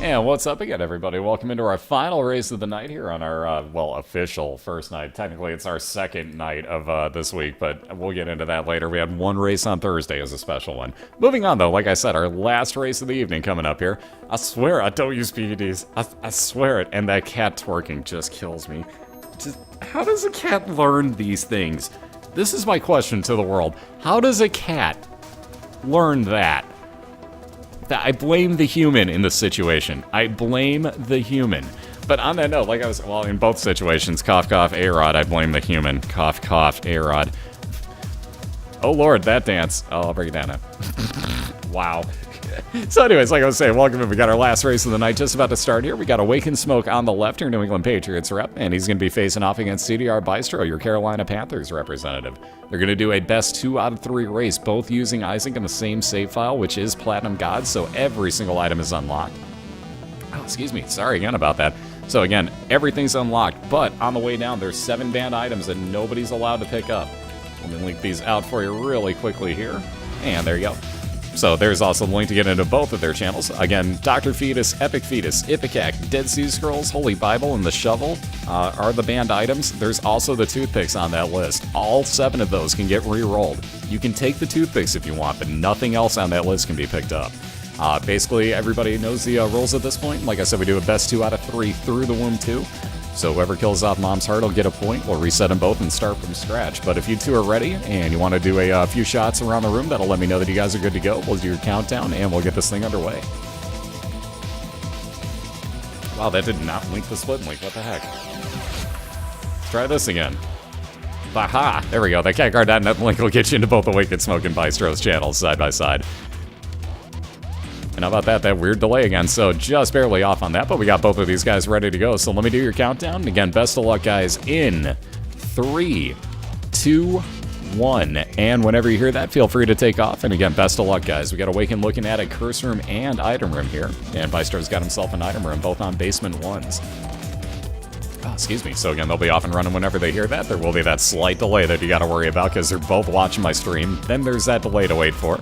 And what's up again, everybody? Welcome into our final race of the night here on our, well, official first night. Technically, it's our second night of this week, but we'll get into that later. We had one race on Thursday as a special one. Moving on, though, like I said, our last race of the evening coming up here. I swear I don't use PEDs. I swear it. And that cat twerking just kills me. Just, how does a cat learn these things? This is my question to the world. How does a cat learn that? I blame the human in this situation. I blame the human. But on that note, like I was, well, in both situations, cough, cough, A-Rod, I blame the human. Cough, cough, A-Rod. Oh, Lord, that dance. Oh, I'll break it down now. Wow. So anyways, like I was saying, welcome in. We got our last race of the night just about to start here. We got Awaken Smoke on the left, your New England Patriots rep, and he's going to be facing off against Cdrbystro, your Carolina Panthers representative. They're going to do a best 2 out of 3 race, both using Isaac in the same save file, which is Platinum God, so every single item is unlocked. Oh, excuse me. Sorry again about that. So again, everything's unlocked, but on the way down, there's 7 banned items that nobody's allowed to pick up. Let me link these out for you really quickly here, and there you go. So there's also the link to get into both of their channels. Again, Dr. Fetus, Epic Fetus, Ipecac, Dead Sea Scrolls, Holy Bible, and the Shovel are the banned items. There's also the toothpicks on that list. All 7 of those can get re-rolled. You can take the toothpicks if you want, but nothing else on that list can be picked up. Basically, everybody knows the rules at this point. Like I said, we do a best 2 out of 3 through the womb 2. So whoever kills off Mom's Heart will get a point. We'll reset them both and start from scratch. But if you two are ready and you want to do a few shots around the room, that'll let me know that you guys are good to go. We'll do your countdown and we'll get this thing underway. Wow, that did not link the split link. What the heck? Let's try this again. Aha! There we go. That catcard.net link will get you into both Awaken Smoke and Bystro's channels side by side. And how about that? That weird delay again. So just barely off on that, but we got both of these guys ready to go. So let me do your countdown. Again, best of luck, guys, in 3, 2, 1. And whenever you hear that, feel free to take off. And again, best of luck, guys. We got Awaken looking at a curse room and item room here. And Bystro's got himself an item room, both on basement 1s. Oh, excuse me. So again, they'll be off and running whenever they hear that. There will be that slight delay that you got to worry about because they're both watching my stream. Then there's that delay to wait for.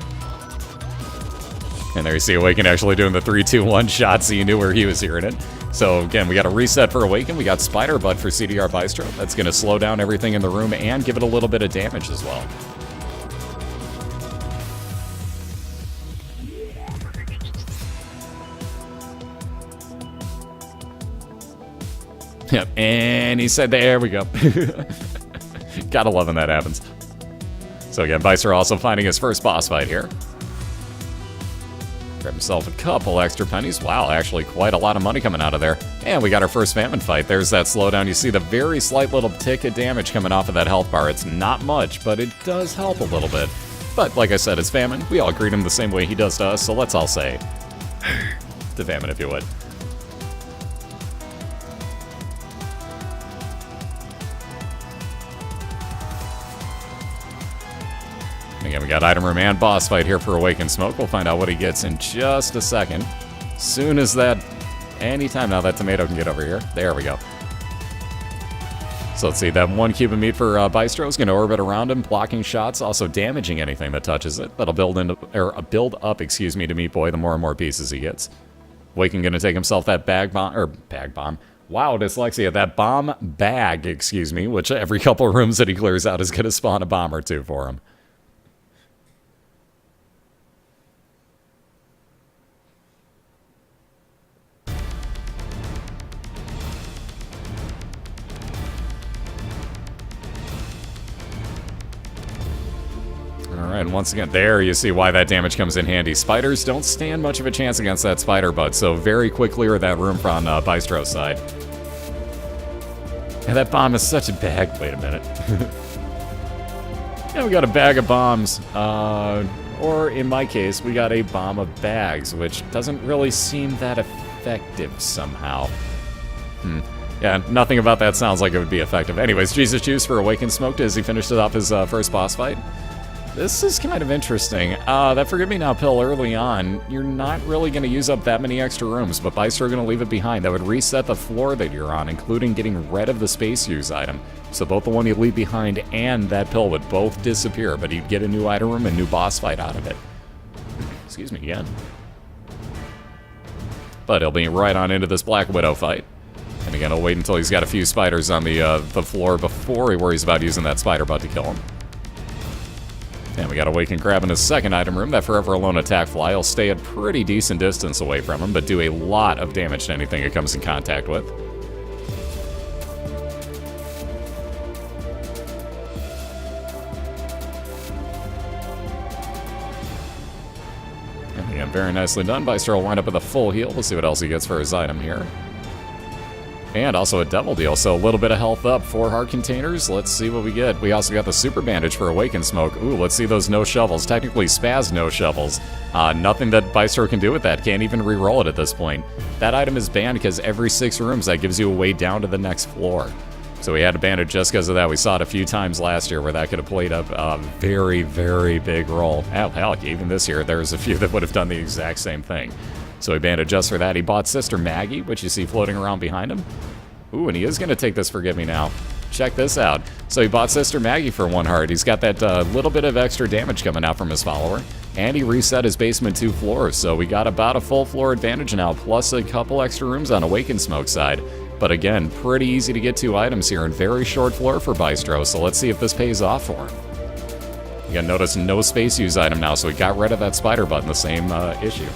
And there you see Awaken actually doing the 3, 2, 1 shot, so you knew where he was hearing it. So again, we got a reset for Awaken. We got Spider Butt for Cdrbystro. That's going to slow down everything in the room and give it a little bit of damage as well. Yep, and he said, there we go. Gotta love when that happens. So again, Bystro also finding his first boss fight here. Grab himself a couple extra pennies. Wow, actually quite a lot of money coming out of there. And we got our first famine fight. There's that slowdown. You see the very slight little tick of damage coming off of that health bar. It's not much, but it does help a little bit. But like I said, it's famine. We all greet him the same way he does to us, so let's all say to famine, if you would. Again, we got item room and boss fight here for Awaken Smoke. We'll find out what he gets in just a second. Soon as that, anytime now that tomato can get over here. There we go. So let's see, that 1 cube of meat for Bystro is going to orbit around him, blocking shots, also damaging anything that touches it. That'll build up, excuse me, to Meat Boy the more and more pieces he gets. Awaken going to take himself that bag bomb. Wow, dyslexia. That bomb bag, excuse me, which every couple of rooms that he clears out is going to spawn a bomb or two for him. Alright, and once again, there you see why that damage comes in handy. Spiders don't stand much of a chance against that spider bud, so very quick clear of that room from Bystro's side. And that bomb is such a bag. Wait a minute. Yeah, we got a bag of bombs. Or in my case, we got a bomb of bags, which doesn't really seem that effective somehow. Yeah, nothing about that sounds like it would be effective. Anyways, Jesus Juice for Awaken Smoke as he finishes off his first boss fight. This is kind of interesting. That Forgive Me Now pill early on, you're not really going to use up that many extra rooms, but Bystro are going to leave it behind. That would reset the floor that you're on, including getting rid of the space use item. So both the one you leave behind and that pill would both disappear, but you'd get a new item room and new boss fight out of it. Excuse me again. but he'll be right on into this Black Widow fight. And again, he'll wait until he's got a few spiders on the floor before he worries about using that spider butt to kill him. And we got Awaken grabbing his second item room, that Forever Alone attack fly. He'll stay at pretty decent distance away from him, but do a lot of damage to anything it comes in contact with. And again, very nicely done. Bystro will wind up with a full heal. We'll see what else he gets for his item here. And also a Devil Deal, so a little bit of health up. 4 heart containers, let's see what we get. We also got the Super Bandage for Awaken Smoke. Ooh, let's see those no shovels. Technically Spaz no shovels. Nothing that Bystro can do with that. Can't even re-roll it at this point. That item is banned because every 6 rooms that gives you a way down to the next floor. So we had to ban it just because of that. We saw it a few times last year where that could have played a very, very big role. Hell, even this year there's a few that would have done the exact same thing. So he banned it just for that. He bought Sister Maggie, which you see floating around behind him. Ooh, and he is going to take this Forgive Me Now. Check this out. So he bought Sister Maggie for 1 heart. He's got that little bit of extra damage coming out from his follower. And he reset his basement 2 floors. So we got about a full floor advantage now, plus a couple extra rooms on Awaken Smoke side. But again, pretty easy to get 2 items here and very short floor for Bystro. So let's see if this pays off for him. You got to notice no space use item now, so he got rid of that spider button, the same issue.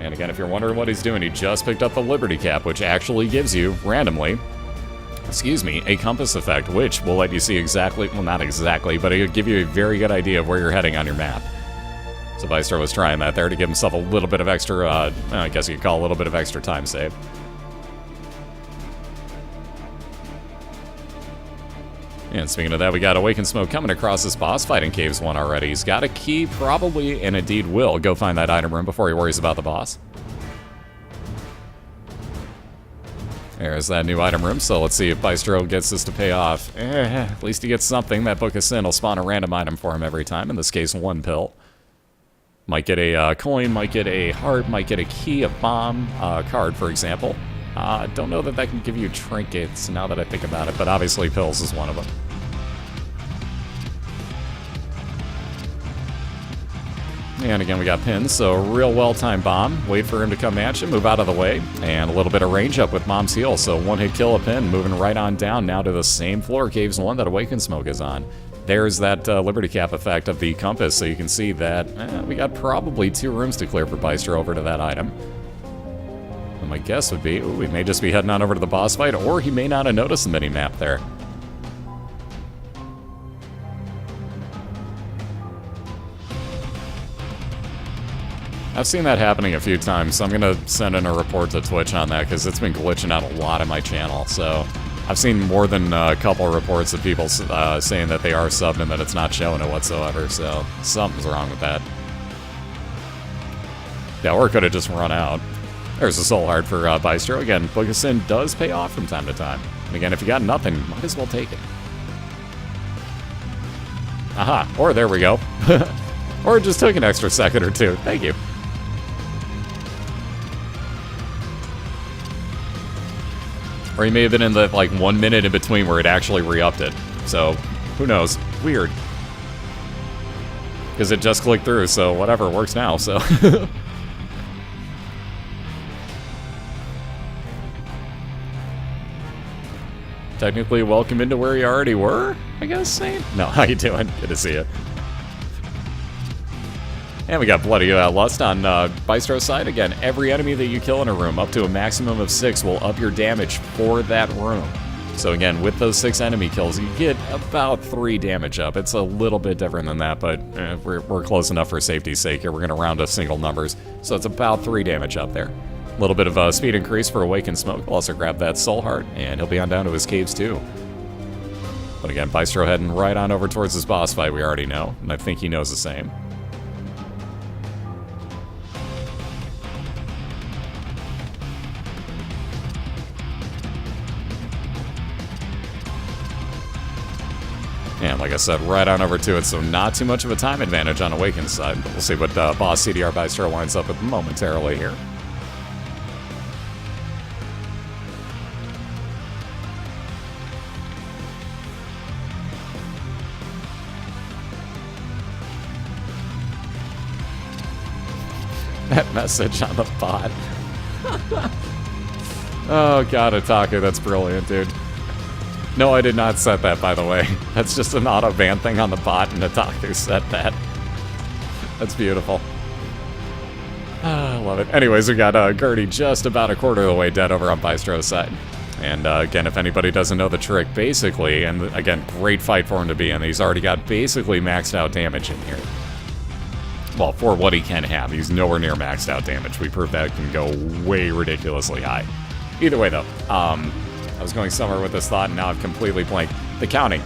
And again, if you're wondering what he's doing, he just picked up the Liberty Cap, which actually gives you, randomly, a compass effect, which will let you see exactly, well, not exactly, but it'll give you a very good idea of where you're heading on your map. So Bystro was trying that there to give himself a little bit of extra, I guess you could call a little bit of extra time save. And speaking of that, we got Awaken Smoke coming across this boss fight in Caves 1 already. He's got a key, probably, and indeed will go find that item room before he worries about the boss. There's that new item room, so let's see if Bystro gets this to pay off. At least he gets something. That Book of Sin will spawn a random item for him every time, in this case, 1 pill. Might get a coin, might get a heart, might get a key, a bomb, card, for example. Don't know that that can give you trinkets now that I think about it, but obviously pills is one of them. And again, we got pins, so real well-timed bomb. Wait for him to come at you, move out of the way, and a little bit of range up with Mom's Heal, so 1-hit kill a pin, moving right on down now to the same floor, Caves 1, that Awaken Smoke is on. There's that Liberty Cap effect of the compass, so you can see that we got probably 2 rooms to clear for Bystro over to that item. And my guess would be, ooh, we may just be heading on over to the boss fight, or he may not have noticed the mini-map there. I've seen that happening a few times, so I'm going to send in a report to Twitch on that, because it's been glitching out a lot on my channel, so I've seen more than a couple of reports of people saying that they are subbed and that it's not showing it whatsoever, so something's wrong with that. Yeah, or it could have just run out. There's a soul heart for Bystro. Again, Book of Sin does pay off from time to time. And again, if you got nothing, might as well take it. Aha, or there we go. Or it just took an extra second or 2. Thank you. Or he may have been in the, like, 1 minute in between where it actually re-upped it. So, who knows? Weird. Because it just clicked through, so whatever, it works now, so. Technically, welcome into where you already were, I guess, Saint? No, how you doing? Good to see you. And we got Bloody Lust on Bystro's side. Again, every enemy that you kill in a room, up to a maximum of 6, will up your damage for that room. So again, with those 6 enemy kills, you get about 3 damage up. It's a little bit different than that, but we're close enough for safety's sake here. We're going to round to single numbers. So it's about 3 damage up there. A little bit of speed increase for Awaken Smoke. We'll also grab that Soul Heart, and he'll be on down to his caves too. But again, Bystro heading right on over towards his boss fight, we already know, and I think he knows the same. And like I said, right on over to it, so not too much of a time advantage on Awaken's side, but we'll see what boss Cdrbystro winds up with momentarily here. that message on the bot. Oh god, Otaku, that's brilliant, dude. No, I did not set that, by the way. That's just an auto-ban thing on the bot, and Otaku set that. That's beautiful. I love it. Anyways, we got Gertie just about a quarter of the way dead over on Bystro's side. And again, if anybody doesn't know the trick, basically, and again, great fight for him to be in, he's already got basically maxed out damage in here. Well, for what he can have, he's nowhere near maxed out damage. We proved that can go way ridiculously high. Either way, though, I was going somewhere with this thought, and now I've completely blanked. The counting.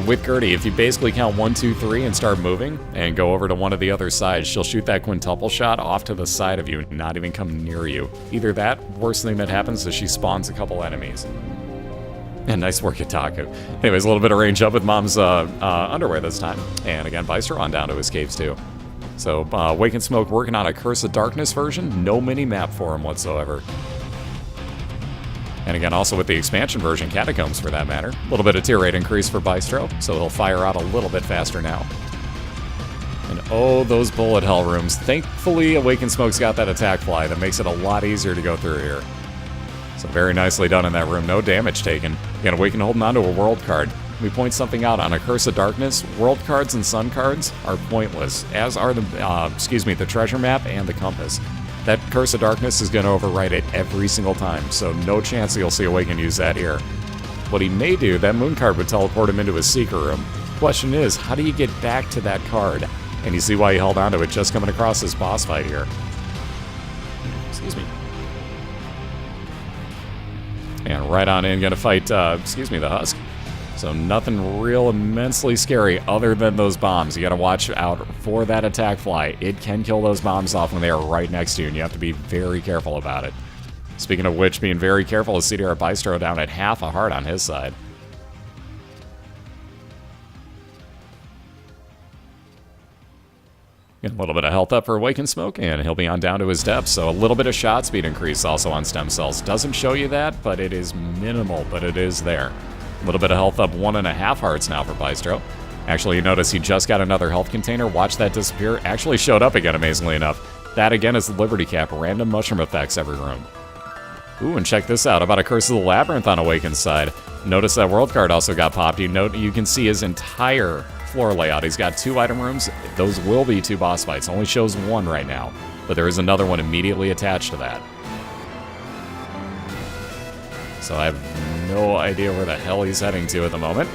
With Gertie, if you basically count 1, 2, 3 and start moving, and go over to one of the other sides, she'll shoot that quintuple shot off to the side of you, and not even come near you. Either that, worst thing that happens is she spawns a couple enemies. And nice work, Otaku. Anyways, a little bit of range up with Mom's underwear this time. And again, Bystro on down to his caves, too. So, Wake and Smoke working on a Curse of Darkness version. No mini-map for him whatsoever. And again, also with the expansion version, Catacombs for that matter. A little bit of tier rate increase for Bystro, so he'll fire out a little bit faster now. And oh, those bullet hell rooms. Thankfully, Awakened Smoke's got that attack fly that makes it a lot easier to go through here. So very nicely done in that room. No damage taken. Again, Awakened holding on to a world card. We point something out on a Curse of Darkness. World cards and sun cards are pointless, as are the, the treasure map and the compass. That Curse of Darkness is going to overwrite it every single time, so no chance you'll see Awaken use that here. What he may do, that moon card would teleport him into his secret room. Question is, how do you get back to that card? And you see why he held on to it just coming across this boss fight here. Excuse me. And right on in, going to fight, the Husk. So nothing real immensely scary other than those bombs. You gotta watch out for that attack fly. It can kill those bombs off when they are right next to you, and you have to be very careful about it. Speaking of which, being very careful is Cdrbystro down at half a heart on his side. Get a little bit of health up for Awakened Smoke, and he'll be on down to his depths, so a little bit of shot speed increase also on Stem Cells. Doesn't show you that, but it is minimal, but it is there. A little bit of health up, 1.5 hearts now for Bystro. Actually, you notice he just got another health container. Watch that disappear. Actually showed up again, amazingly enough. That, again, is the Liberty Cap. Random mushroom effects every room. Ooh, and check this out. About a Curse of the Labyrinth on Awaken's side. Notice that world card also got popped. You can see his entire floor layout. He's got 2 item rooms. Those will be 2 boss fights. Only shows 1 right now. But there is another one immediately attached to that. So I have no idea where the hell he's heading to at the moment.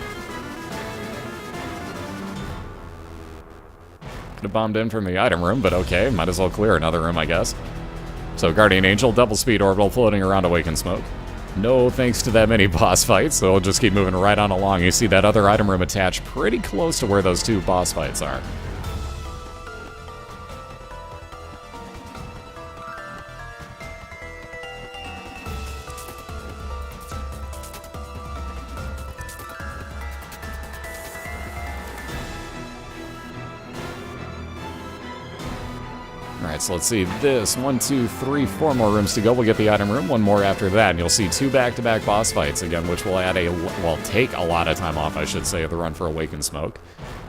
Could have bombed in from the item room, but okay, might as well clear another room, I guess. So Guardian Angel, double speed orbital floating around Awakened Smoke. No thanks to that many boss fights, so we'll just keep moving right on along. You see that other item room attached pretty close to where those 2 boss fights are. Alright, so let's see this. 1, 2, 3, 4 more rooms to go. We'll get the item room, 1 more after that, and you'll see 2 back-to-back boss fights again, which will add take a lot of time off, I should say, of the run for Awakened Smoke.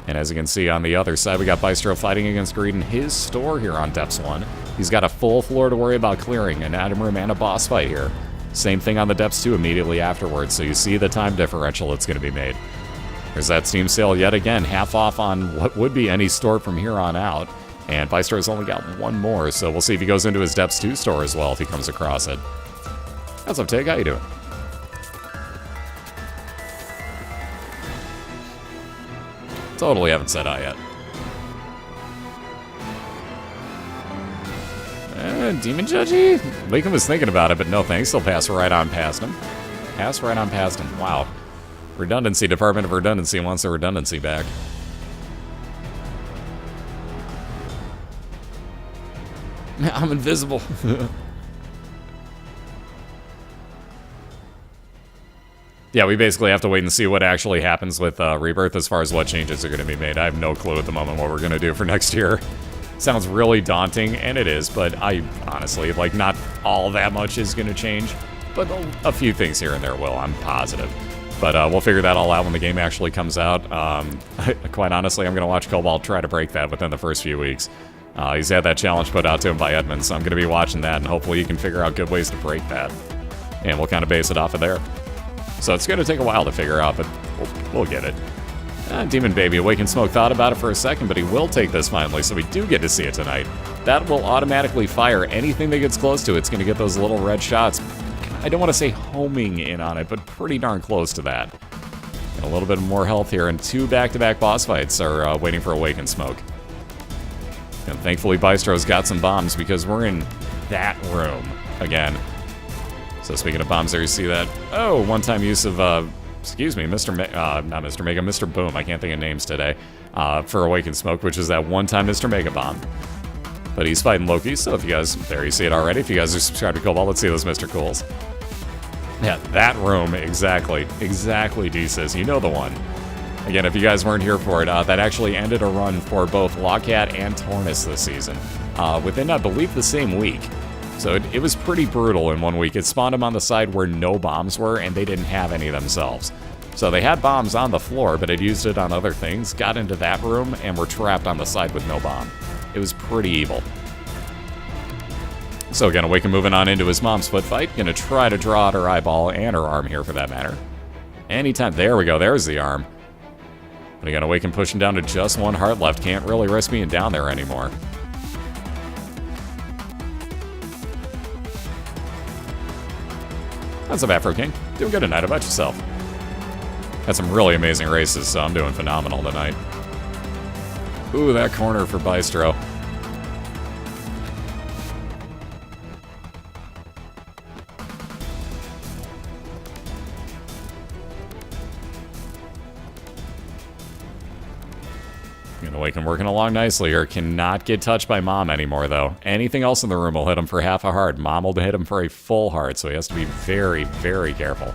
And as you can see on the other side, we got Bystro fighting against Greed in his store here on Depths 1. He's got a full floor to worry about clearing, an item room and a boss fight here. Same thing on the Depths 2 immediately afterwards, so you see the time differential that's going to be made. There's that Steam sale yet again, half off on what would be any store from here on out. And Bystro's only got 1 more, so we'll see if he goes into his Depths 2 store as well if he comes across it. What's up, Tig? How you doing? Totally haven't said hi yet. Demon Judgy? Lincoln was thinking about it, but no thanks. He'll pass right on past him. Pass right on past him. Wow. Redundancy, Department of Redundancy wants their redundancy back. I'm invisible. Yeah, we basically have to wait and see what actually happens with Rebirth as far as what changes are going to be made. I have no clue at the moment what we're going to do for next year. Sounds really daunting, and it is, but I honestly, not all that much is going to change. But a few things here and there will, I'm positive. But we'll figure that all out when the game actually comes out. Quite honestly, I'm going to watch Cobalt try to break that within the first few weeks. He's had that challenge put out to him by Edmund, so I'm going to be watching that, and hopefully he can figure out good ways to break that. And we'll kind of base it off of there. So it's going to take a while to figure out, but we'll get it. Demon Baby, Awakened Smoke thought about it for a second, but he will take this finally, so we do get to see it tonight. That will automatically fire anything that gets close to it. It's going to get those little red shots. I don't want to say homing in on it, but pretty darn close to that. And a little bit more health here, and 2 back-to-back boss fights are waiting for Awakened Smoke. And thankfully, Bystro's got some bombs because we're in that room again. So speaking of bombs there, you see that? Oh, one-time use of, excuse me, not Mr. Mega, Mr. Boom. I can't think of names today. For Awakened Smoke, which is that one-time Mr. Mega Bomb. But he's fighting Loki, so if you guys, there you see it already. If you guys are subscribed to Cobalt, let's see those Mr. Cools. Yeah, that room, exactly, D-Sis. You know the one. Again, if you guys weren't here for it, that actually ended a run for both Logcat and Tornus this season. Within, I believe, the same week. So it was pretty brutal in 1 week. It spawned them on the side where no bombs were, and they didn't have any themselves. So they had bombs on the floor, but it used it on other things, got into that room, and were trapped on the side with no bomb. It was pretty evil. So again, Awaken moving on into his mom's foot fight. Gonna try to draw out her eyeball and her arm here for that matter. Anytime, there we go, there's the arm. But again, Awaken pushing down to just 1 heart left. Can't really risk being down there anymore. What's up, Afro King? Doing good tonight, how about yourself? Had some really amazing races, so I'm doing phenomenal tonight. Ooh, that corner for Bystro. Awaken working along nicely here. Cannot get touched by Mom anymore, though. Anything else in the room will hit him for half a heart. Mom will hit him for a full heart, so he has to be very, very careful.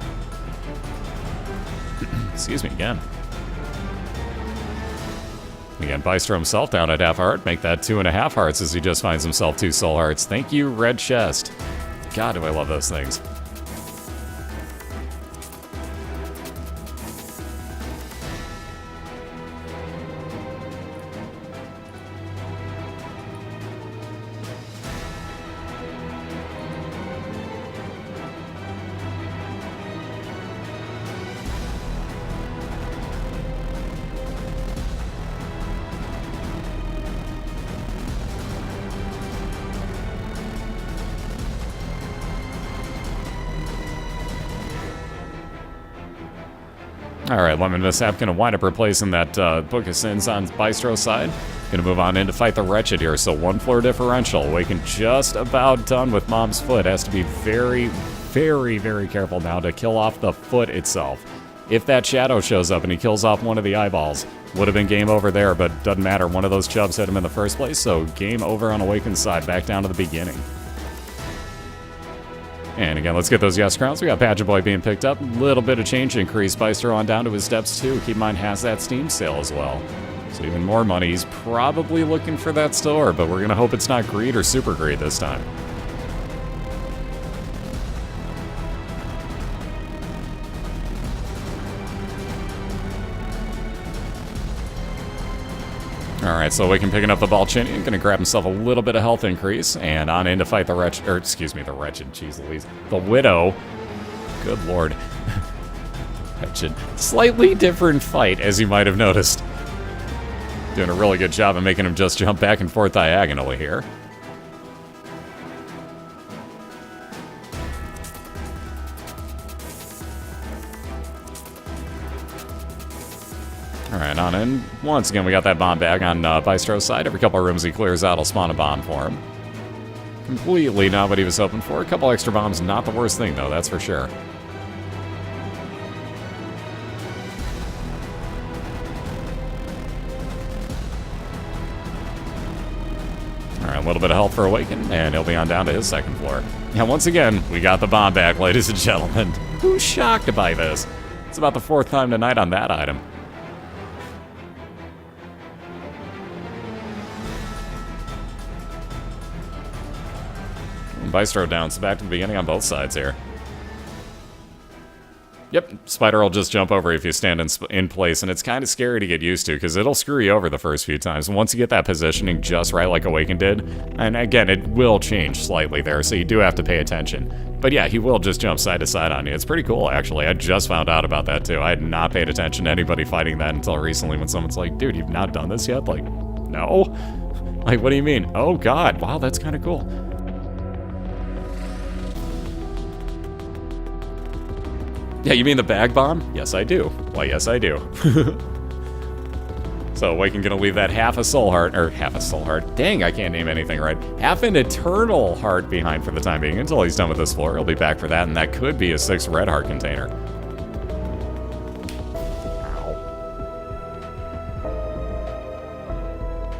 Excuse me again. Again, Bystro himself down at half a heart. Make that 2.5 hearts as he just finds himself 2 soul hearts. Thank you, Red Chest. God, do I love those things. Alright, Lemon Mishap gonna wind up replacing that Book of Sins on Bystro's side. Gonna move on in to fight the Wretched here, so 1 floor differential. Awaken just about done with Mom's foot. Has to be very, very, very careful now to kill off the foot itself. If that shadow shows up and he kills off one of the eyeballs, would have been game over there, but doesn't matter. One of those chubs hit him in the first place, so game over on Awaken's side, back down to the beginning. And again, let's get those yes crowns. We got Pageant Boy being picked up. Little bit of change increase. Bystro on down to his steps too. Keep in mind, has that Steam sale as well. So even more money. He's probably looking for that store, but we're going to hope it's not greed or super greed this time. Alright, so Awaken picking up the Balchinian, gonna grab himself a little bit of health increase, and on in to fight the Wretched, or excuse me, the Wretched, jeez Louise, the Widow. Good lord. Wretched. Slightly different fight, as you might have noticed. Doing a really good job of making him just jump back and forth diagonally here. Alright, on in. Once again, we got that bomb bag on Bystro's side. Every couple of rooms he clears out, will spawn a bomb for him. Completely not what he was hoping for. A couple extra bombs, not the worst thing, though, that's for sure. Alright, a little bit of health for Awaken, and he'll be on down to his second floor. And once again, we got the bomb bag, ladies and gentlemen. Who's shocked by this? It's about the 4th time tonight on that item. Bystro down, so back to the beginning on both sides here. Yep, spider will just jump over if you stand in place, and it's kind of scary to get used to because it'll screw you over the first few times. Once you get that positioning just right like Awaken did, and again, it will change slightly there, so you do have to pay attention. But yeah, he will just jump side to side on you. It's pretty cool, actually. I just found out about that, too. I had not paid attention to anybody fighting that until recently when someone's like, dude, you've not done this yet? Like, no? Like, what do you mean? Oh, God. Wow, that's kind of cool. Yeah, you mean the bag bomb? Yes, I do. Why, yes, I do. So Awaken gonna leave that half a soul heart, or half a soul heart. Dang, I can't name anything right. Half an eternal heart behind for the time being until he's done with this floor. He'll be back for that, and that could be a 6 red heart container. Ow.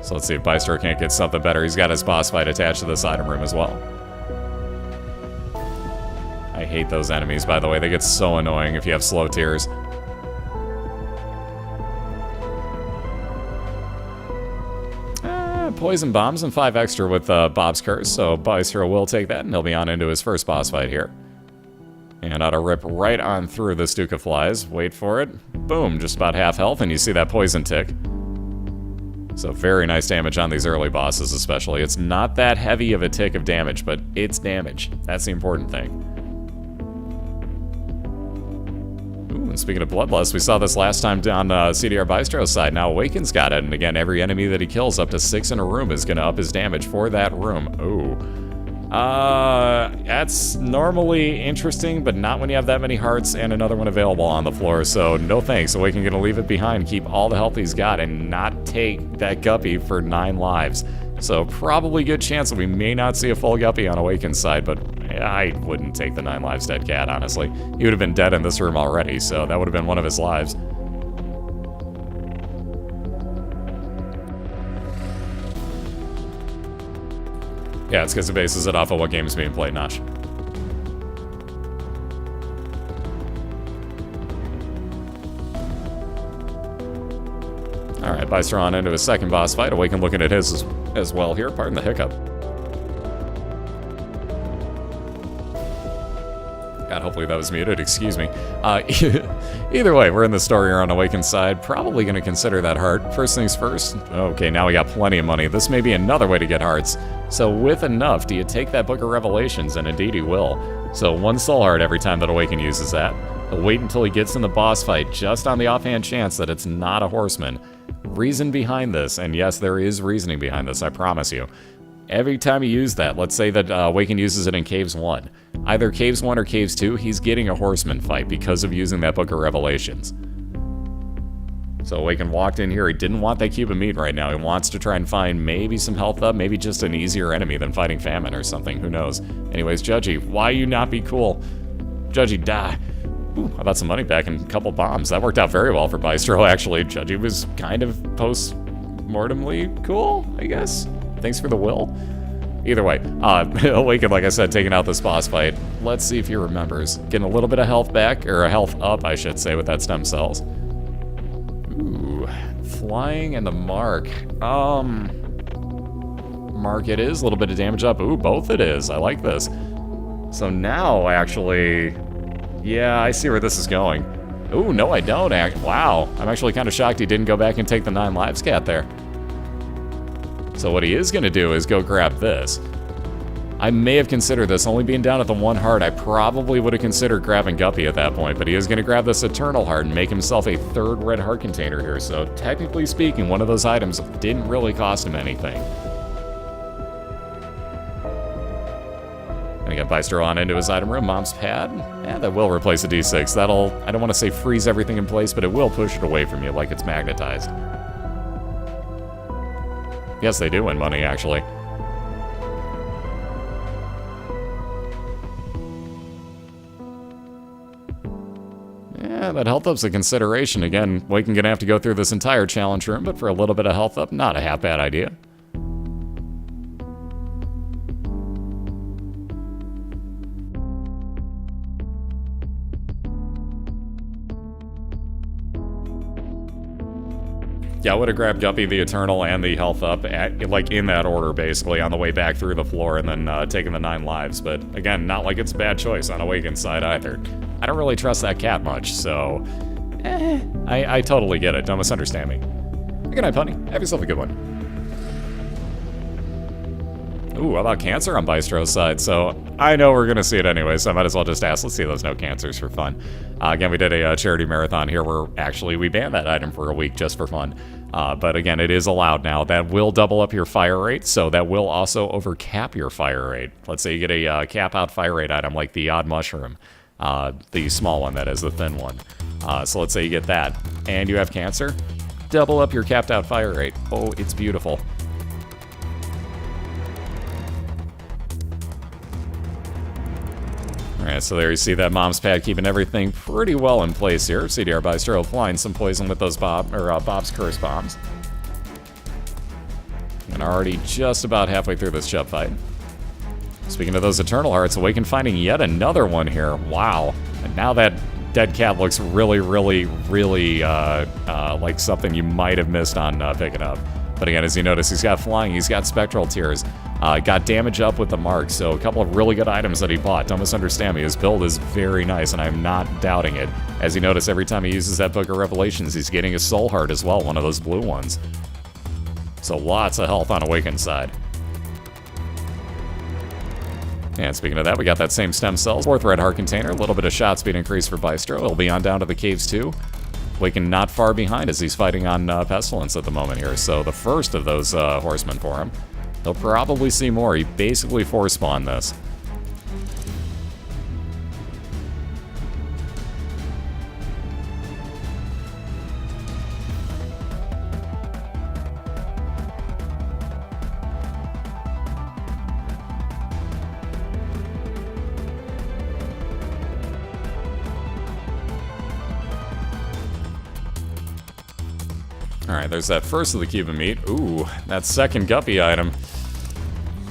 So let's see if Bystro can't get something better. He's got his boss fight attached to this item room as well. I hate those enemies, by the way. They get so annoying if you have slow tears. Poison bombs and 5 extra with Bob's Curse, so Bystro will take that, and he'll be on into his first boss fight here. And ought to rip right on through this Duke of Flies. Wait for it. Boom, just about half health, and you see that poison tick. So very nice damage on these early bosses especially. It's not that heavy of a tick of damage, but it's damage. That's the important thing. And speaking of Bloodlust, we saw this last time on Cdrbystro's side. Now Awaken's got it, and again, every enemy that he kills up to 6 in a room is going to up his damage for that room. Ooh. That's normally interesting, but not when you have that many hearts and another one available on the floor, so no thanks. Awaken going to leave it behind, keep all the health he's got, and not take that Guppy for 9 lives. So probably good chance that we may not see a full Guppy on Awaken's side, but I wouldn't take the 9 lives dead cat, honestly. He would have been dead in this room already, so that would have been one of his lives. Yeah, it's because it bases it off of what game is being played, Notch. Alright, Bystro on into his second boss fight. Awaken looking at his as well here. Pardon the hiccup. God, hopefully that was muted. Excuse me. Either way, we're in the story here on Awaken's side. Probably going to consider that heart. First things first. Okay, now we got plenty of money. This may be another way to get hearts. So with enough, do you take that Book of Revelations? And indeed he will. So 1 soul heart every time that Awaken uses that. He'll wait until he gets in the boss fight, just on the offhand chance that it's not a horseman. Reason behind this, and yes, there is reasoning behind this, I promise you. Every time you use that, let's say that Awaken uses it in Caves 1. Either Caves 1 or Caves 2, he's getting a horseman fight because of using that Book of Revelations. So Awaken walked in here, he didn't want that cube of meat right now. He wants to try and find maybe some health up, maybe just an easier enemy than fighting Famine or something, who knows. Anyways, Judgy, why you not be cool? Judgy, die. Ooh, how about some money back and a couple bombs? That worked out very well for Bystro, actually. Judgy was kind of post-mortemly cool, I guess. Thanks for the will. Either way, Awaken, like I said, taking out this boss fight. Let's see if he remembers. Getting a little bit of health back, or a health up, I should say, with that stem cells. Ooh, flying and the mark. Mark it is, a little bit of damage up. Ooh, both it is. I like this. So now, actually, yeah, I see where this is going. Ooh, no, I don't. Wow, I'm actually kind of shocked he didn't go back and take the 9 lives cat there. So what he is going to do is go grab this. I may have considered this, only being down at the 1 heart. I probably would have considered grabbing Guppy at that point, but he is going to grab this Eternal Heart and make himself a 3rd red heart container here. So technically speaking, one of those items didn't really cost him anything. Gonna get Bystro on into his item room. Mom's pad. Yeah, that will replace a D6. That'll, I don't want to say freeze everything in place, but it will push it away from you like it's magnetized. Yes, they do win money, actually. Yeah, that health up's a consideration. Again, Awaken gonna have to go through this entire challenge room, but for a little bit of health up, not a half bad idea. Yeah, I would have grabbed Guppy, the Eternal, and the health up, like in that order, basically, on the way back through the floor, and then taking the 9 lives. But again, not like it's a bad choice on Awaken's side either. I don't really trust that cat much, so... I totally get it. Don't misunderstand me. Good night, Punny. Have yourself a good one. Ooh, how about cancer on Bystro's side? So, I know we're going to see it anyway, so I might as well just ask. Let's see those no cancers for fun. Again, we did a charity marathon here where actually we banned that item for a week just for fun. But again, it is allowed now. That will double up your fire rate, so that will also overcap your fire rate. Let's say you get a cap out fire rate item like the odd mushroom. The small one, that is, the thin one. So let's say you get that, and you have cancer. Double up your capped out fire rate. Oh, it's beautiful. Alright, so there you see that mom's pad keeping everything pretty well in place here. Cdrbystro applying some poison with those Bob's Curse Bombs. And already just about halfway through this chub fight. Speaking of those Eternal Hearts, Awaken finding yet another one here. Wow. And now that dead cat looks really, really, really like something you might have missed on picking up. But again, as you notice, he's got Flying, he's got Spectral Tears, got damage up with the Mark, so a couple of really good items that he bought. Don't misunderstand me, his build is very nice, and I'm not doubting it. As you notice, every time he uses that Book of Revelations, he's getting a Soul Heart as well, one of those blue ones. So lots of health on Awaken's side. And speaking of that, we got that same stem cells. 4th red heart container, a little bit of shot speed increase for Bystro. He'll be on down to the caves too. Awaken not far behind as he's fighting on Pestilence at the moment here. So the first of those horsemen for him. He'll probably see more. He basically force spawned this. Alright, there's that first of the cube of meat. Ooh, that second guppy item.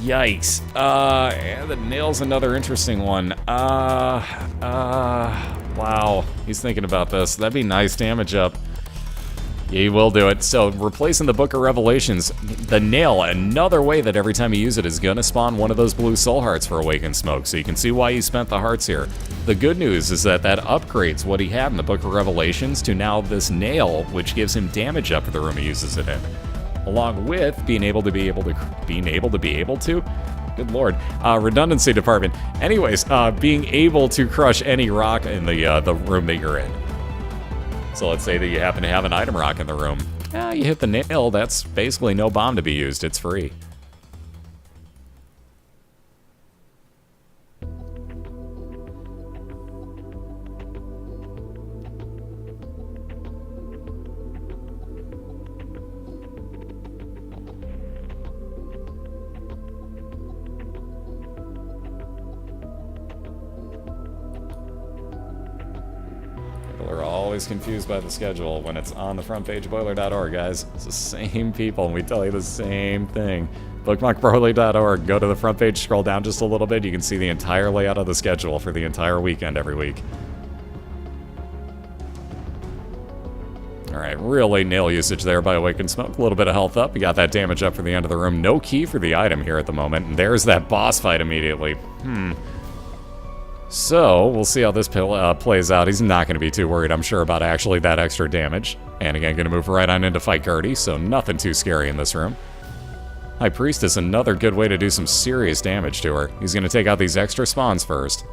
Yikes. And the nail's another interesting one. Wow. He's thinking about this. That'd be nice damage up. Yeah, he will do it. So, replacing the Book of Revelations, the nail, another way that every time you use it is gonna spawn one of those blue soul hearts for Awakened Smoke. So you can see why he spent the hearts here. The good news is that upgrades what he had in the Book of Revelations to now this nail, which gives him damage up for the room he uses it in. Along with being able to good lord, redundancy department. Anyways, being able to crush any rock in the room that you're in. So let's say that you happen to have an item rock in the room. You hit the nail, that's basically no bomb to be used, it's free. People are always confused by the schedule when it's on the front page of BOILeR.org, guys. It's the same people, and we tell you the same thing. BookmarkBOILER.org, go to the front page, scroll down just a little bit, you can see the entire layout of the schedule for the entire weekend every week. Alright, really nail usage there by Awakened Smoke. A little bit of health up. We got that damage up for the end of the room. No key for the item here at the moment. And there's that boss fight immediately. So, we'll see how this plays out. He's not going to be too worried, I'm sure, about actually that extra damage. And again, going to move right on into fight Gertie, so nothing too scary in this room. High Priestess, another good way to do some serious damage to her. He's going to take out these extra spawns first.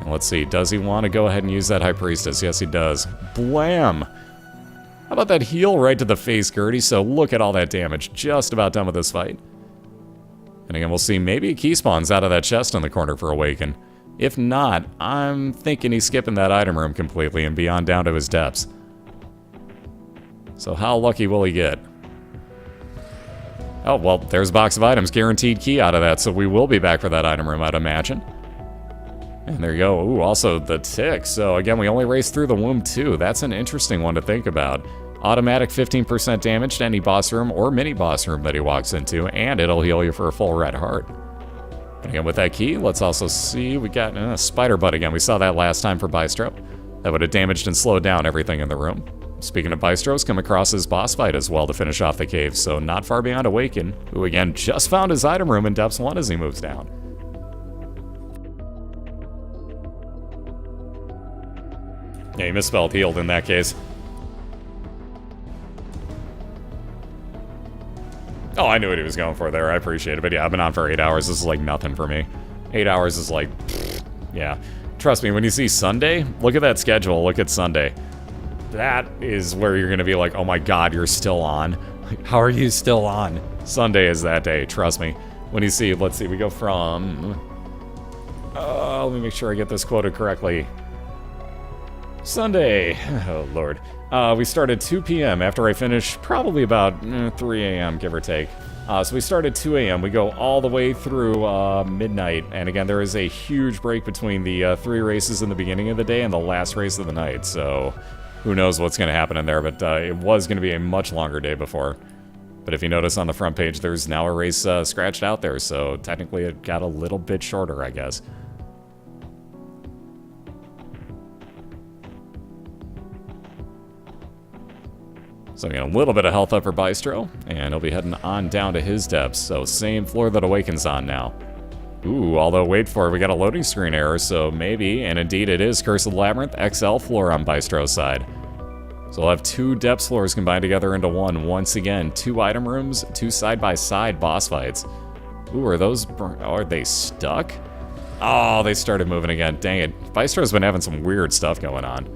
And let's see, does he want to go ahead and use that High Priestess? Yes, he does. Blam! How about that heal right to the face, Gertie? So look at all that damage. Just about done with this fight. And again, we'll see maybe a key spawns out of that chest in the corner for Awaken. If not, I'm thinking he's skipping that item room completely and beyond down to his depths. So how lucky will he get? Oh, well, there's a box of items. Guaranteed key out of that, so we will be back for that item room, I'd imagine. And there you go. Ooh, also the tick. So again, we only raced through the womb too. That's an interesting one to think about. Automatic 15% damage to any boss room or mini boss room that he walks into, and it'll heal you for a full red heart. And again, with that key, let's also see, we got Spider Butt again. We saw that last time for Bystro. That would have damaged and slowed down everything in the room. Speaking of Bystro's, come across his boss fight as well to finish off the cave, so not far beyond Awaken, who again just found his item room in Depths 1 as he moves down. Yeah, you misspelled healed in that case. Oh, I knew what he was going for there. I appreciate it. But yeah, I've been on for 8 hours. This is like nothing for me. 8 hours is like, yeah. Trust me, when you see Sunday, look at that schedule. Look at Sunday. That is where you're going to be like, oh my god, you're still on. How are you still on? Sunday is that day, trust me. When you see, let's see, we go from... let me make sure I get this quoted correctly. Sunday. Oh, Lord. We start at 2 p.m. after I finish probably about 3 a.m., give or take. So we start at 2 a.m. We go all the way through midnight. And again, there is a huge break between the 3 races in the beginning of the day and the last race of the night. So who knows what's going to happen in there. But it was going to be a much longer day before. But if you notice on the front page, there's now a race scratched out there. So technically it got a little bit shorter, I guess. So again, a little bit of health up for Bystro, and he'll be heading on down to his depths. So same floor that Awaken's on now. Ooh, although wait for it, we got a loading screen error, so maybe, and indeed it is Curse of the Labyrinth XL floor on Bystro's side. So we'll have 2 depths floors combined together into one. Once again, 2 item rooms, 2 side-by-side boss fights. Ooh, are they stuck? Oh, they started moving again. Dang it. Bystro's been having some weird stuff going on.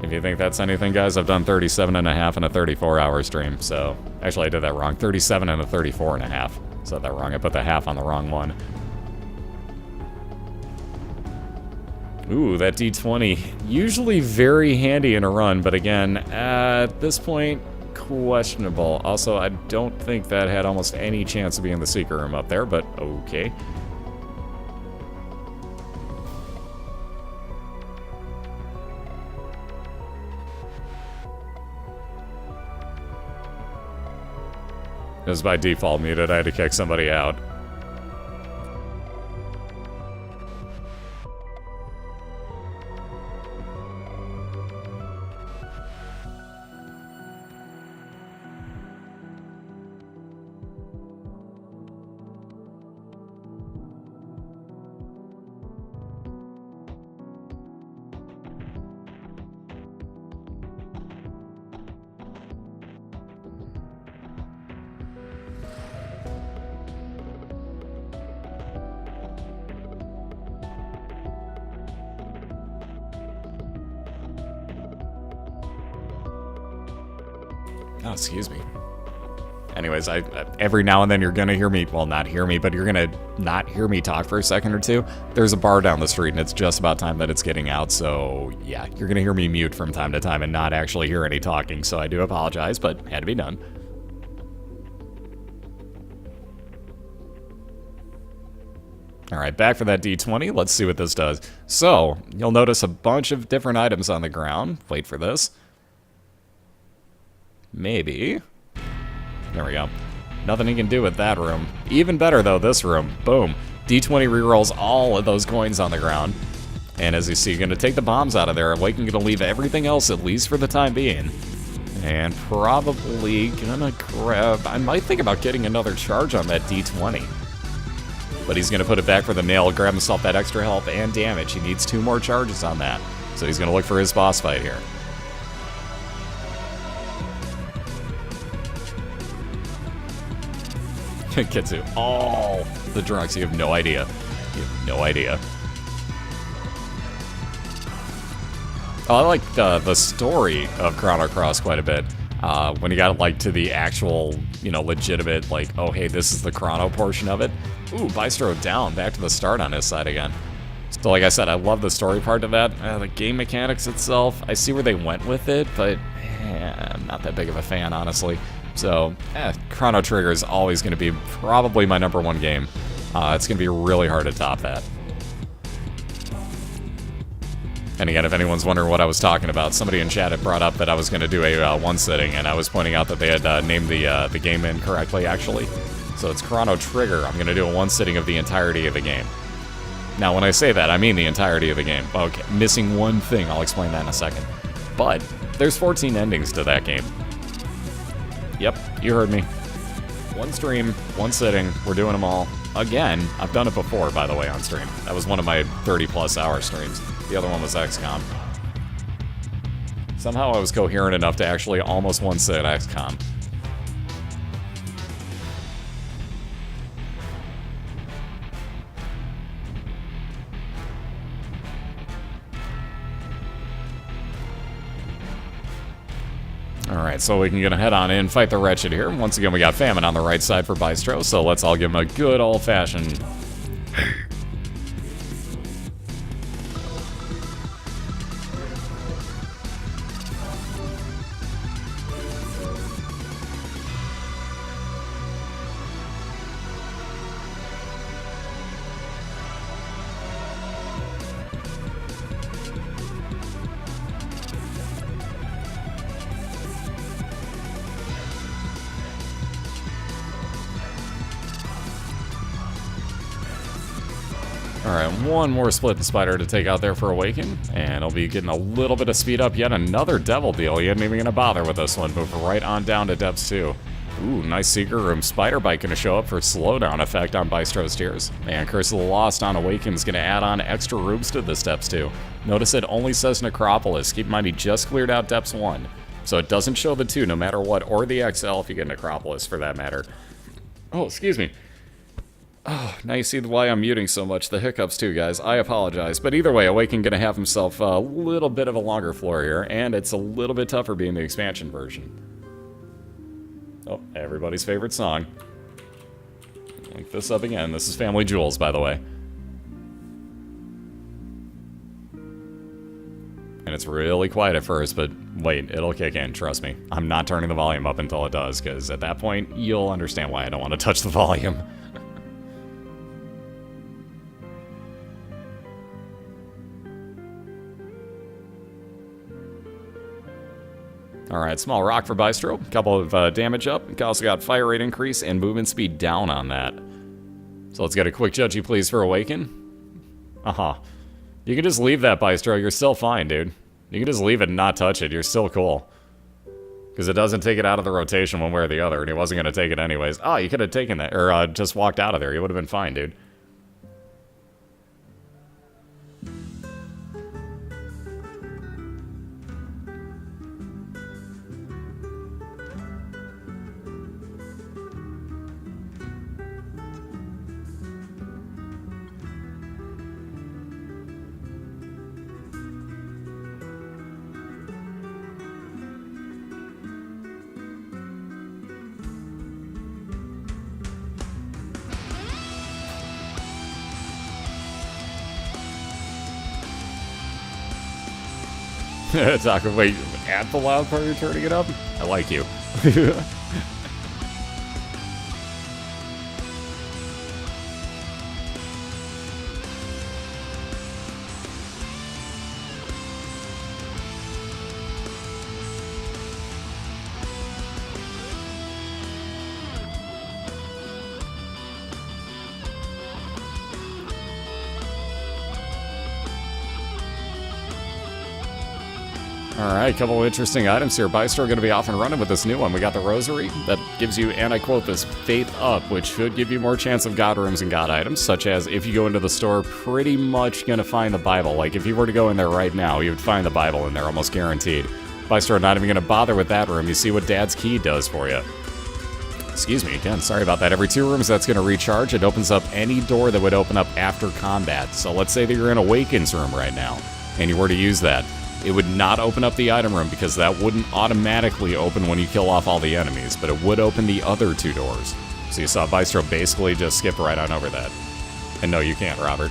If you think that's anything, guys, I've done 37 and a half in a 34-hour stream, so... Actually, I did that wrong. 37 and a 34 and a half. Said that wrong. I put the half on the wrong one. Ooh, that D20. Usually very handy in a run, but again, at this point, questionable. Also, I don't think that had almost any chance of being the secret room up there, but okay. It was by default muted. I had to kick somebody out. Oh, excuse me. Anyways, every now and then you're gonna hear me, well, not hear me, but you're gonna not hear me talk for a second or two. There's a bar down the street, and it's just about time that it's getting out, so yeah, you're gonna hear me mute from time to time and not actually hear any talking, so I do apologize, but had to be done. Alright, back for that D20. Let's see what this does. So, you'll notice a bunch of different items on the ground. Wait for this. Maybe. There we go. Nothing he can do with that room. Even better, though, this room. Boom. D20 rerolls all of those coins on the ground. And as you see, going to take the bombs out of there. Awaken going to leave everything else, at least for the time being. And probably gonna grab... I might think about getting another charge on that D20. But he's gonna put it back for the nail, grab himself that extra health and damage. He needs 2 more charges on that. So he's gonna look for his boss fight here. Kitsu, all the drugs, you have no idea. You have no idea. Oh, I like the story of Chrono Cross quite a bit. When you got like to the actual, legitimate, like, oh hey, this is the Chrono portion of it. Ooh, Bystro down, back to the start on his side again. So like I said, I love the story part of that. The game mechanics itself, I see where they went with it, but I'm not that big of a fan, honestly. So, Chrono Trigger is always going to be probably my #1 game. It's going to be really hard to top that. And again, if anyone's wondering what I was talking about, somebody in chat had brought up that I was going to do a one-sitting, and I was pointing out that they had named the game incorrectly, actually. So it's Chrono Trigger. I'm going to do a one-sitting of the entirety of the game. Now, when I say that, I mean the entirety of the game. Okay, missing one thing. I'll explain that in a second. but there's 14 endings to that game. Yep, you heard me. One stream, one sitting, we're doing them all. Again, I've done it before, by the way, on stream. That was one of my 30-plus hour streams. The other one was XCOM. Somehow I was coherent enough to actually almost one sit XCOM. Alright, so we can get a head on in, fight the Wretched here. Once again, we got Famine on the right side for Bystro, so let's all give him a good old-fashioned... Alright, one more Split and Spider to take out there for Awaken, and I'll be getting a little bit of speed up. Yet another Devil Deal. He ain't even gonna bother with this one. Move right on down to Depths 2. Ooh, nice Seeker Room. Spider Bite gonna show up for slowdown effect on Bystro's Tears. And Curse of the Lost on Awaken's gonna add on extra rooms to this Depths 2. Notice it only says Necropolis. Keep in mind he just cleared out Depths 1. So it doesn't show the 2 no matter what, or the XL if you get Necropolis for that matter. Oh, excuse me. Oh, now you see why I'm muting so much. The hiccups too, guys. I apologize. But either way, Awaken gonna have himself a little bit of a longer floor here, and it's a little bit tougher being the expansion version. Oh, everybody's favorite song. Link this up again. This is Family Jewels, by the way. And it's really quiet at first, but wait, it'll kick in, trust me. I'm not turning the volume up until it does, because at that point, you'll understand why I don't want to touch the volume. Alright, small rock for Bystro. Couple of damage up. We also got fire rate increase and movement speed down on that. So let's get a quick judgy please for Awaken. You can just leave that, Bystro. You're still fine, dude. You can just leave it and not touch it. You're still cool. Because it doesn't take it out of the rotation one way or the other, and he wasn't going to take it anyways. Oh, you could have taken that, or just walked out of there. You would have been fine, dude. Taco, wait, at the loud part you're turning it up? I like you. Alright, a couple of interesting items here. Bystro going to be off and running with this new one. We got the Rosary that gives you, and I quote this, Faith Up, which should give you more chance of God rooms and God items, such as if you go into the store, pretty much going to find the Bible. Like, if you were to go in there right now, you would find the Bible in there, almost guaranteed. Bystro not even going to bother with that room. You see what Dad's Key does for you. Excuse me, again, sorry about that. Every 2 rooms, that's going to recharge. It opens up any door that would open up after combat. So let's say that you're in Awaken's room right now, and you were to use that. It would not open up the item room because that wouldn't automatically open when you kill off all the enemies, but it would open the other 2 doors. So you saw Bystro basically just skip right on over that. And no, you can't, Robert.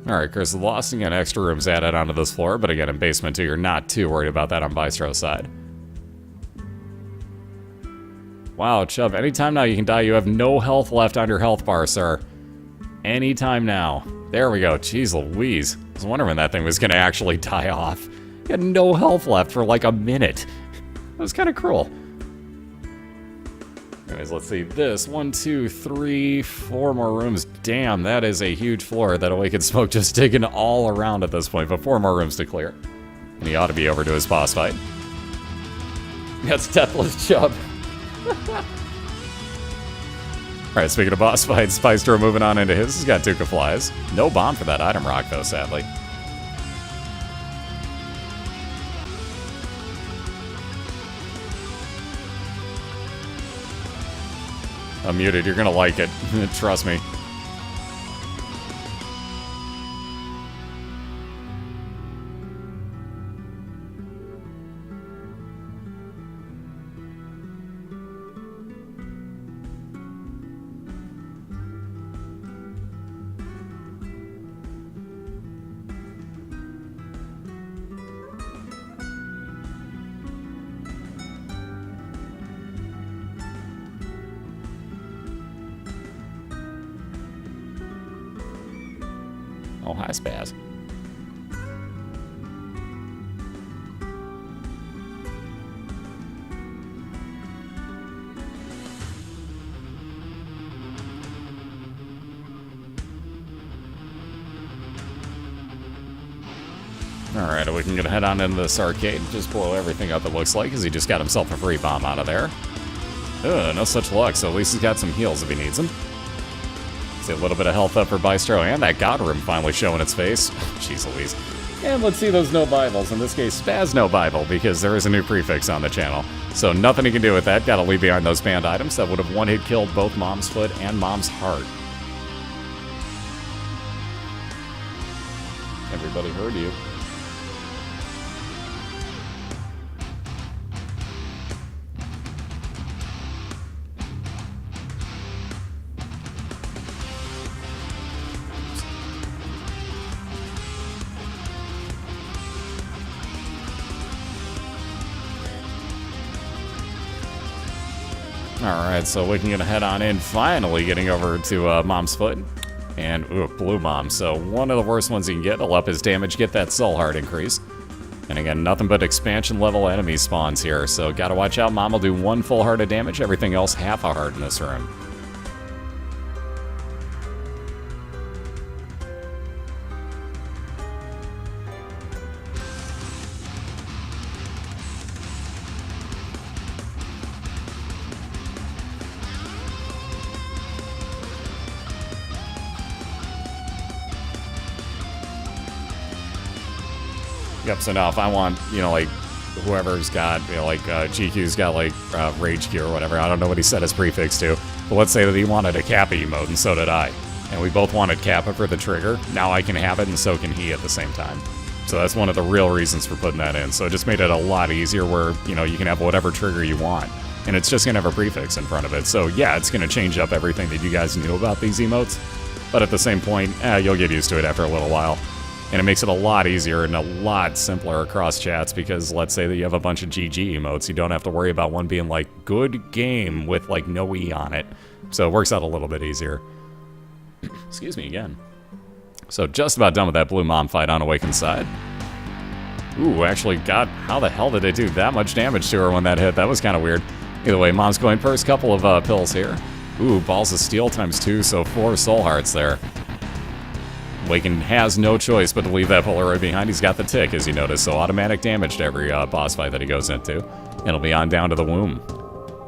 Alright, Chris, the lost and get extra rooms added onto this floor, but again, in basement 2, you're not too worried about that on Bystro's side. Wow, Chubb, anytime now you can die. You have no health left on your health bar, sir. Anytime now. There we go. Jeez Louise. I was wondering when that thing was going to actually die off. You had no health left for like a minute. That was kind of cruel. Anyways, let's see. This, 1, 2, 3, 4 more rooms. Damn, that is a huge floor. That Awakened Smoke just digging all around at this point, but 4 more rooms to clear. And he ought to be over to his boss fight. That's Deathless Chubb. Alright, speaking of boss fights, Bystro moving on into his. He's got Duke Flies. No bomb for that item rock, though, sadly. Unmuted, you're gonna like it. Trust me. Oh, hi, Spaz. Alright, we can head on into this arcade and just blow everything up, it looks like, because he just got himself a free bomb out of there. Ugh, no such luck, so at least he's got some heals if he needs them. See a little bit of health up for Bystro, and that God Room finally showing its face. Jeez Louise. And let's see those no Bibles. In this case, Spaz no Bible, because there is a new prefix on the channel. So nothing he can do with that. Gotta leave behind those banned items that would have one-hit killed both Mom's Foot and Mom's Heart. Everybody heard you. Alright, so we can head on in, finally getting over to Mom's Foot. And, ooh, Blue Mom. So one of the worst ones you can get. It'll up his damage, get that soul heart increase. And again, nothing but expansion level enemy spawns here. So gotta watch out. Mom will do 1 full heart of damage, everything else half a heart in this room. Yep, so now if I want, you know, like, whoever's got, you know, like, GQ's got, like, Rage Q or whatever, I don't know what he set his prefix to, but let's say that he wanted a Kappa emote, and so did I. And we both wanted Kappa for the trigger. Now I can have it, and so can he at the same time. So that's one of the real reasons for putting that in. So it just made it a lot easier where, you know, you can have whatever trigger you want. And it's just going to have a prefix in front of it. So yeah, it's going to change up everything that you guys knew about these emotes. But at the same point, you'll get used to it after a little while. And it makes it a lot easier and a lot simpler across chats because let's say that you have a bunch of GG emotes. You don't have to worry about one being like, good game with like no E on it. So it works out a little bit easier. Excuse me again. So just about done with that Blue Mom fight on Awaken's side. Ooh, actually, God, how the hell did it do that much damage to her when that hit? That was kind of weird. Either way, Mom's going first. Couple of pills here. Ooh, Balls of Steel ×2, so 4 soul hearts there. Awaken has no choice but to leave that Polaroid behind. He's got the tick, as you notice, so automatic damage to every boss fight that he goes into. And it'll be on down to the womb.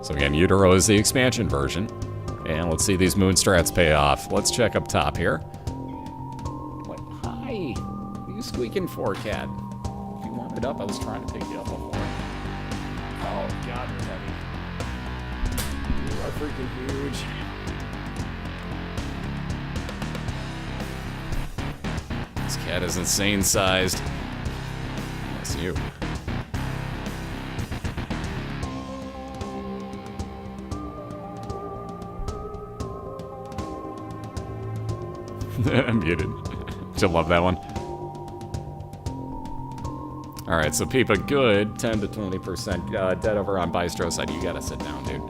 So again, Utero is the expansion version. And let's see these moon strats pay off. Let's check up top here. What? Hi! What are you squeaking for, cat? If you wanted up, I was trying to pick you up before. Oh, God, you're heavy. You are freaking huge. This cat is insane sized. That's you. I'm muted. You'll love that one. Alright, so Peep, a good 10 to 20% dead over on Bystro's side. You gotta sit down, dude.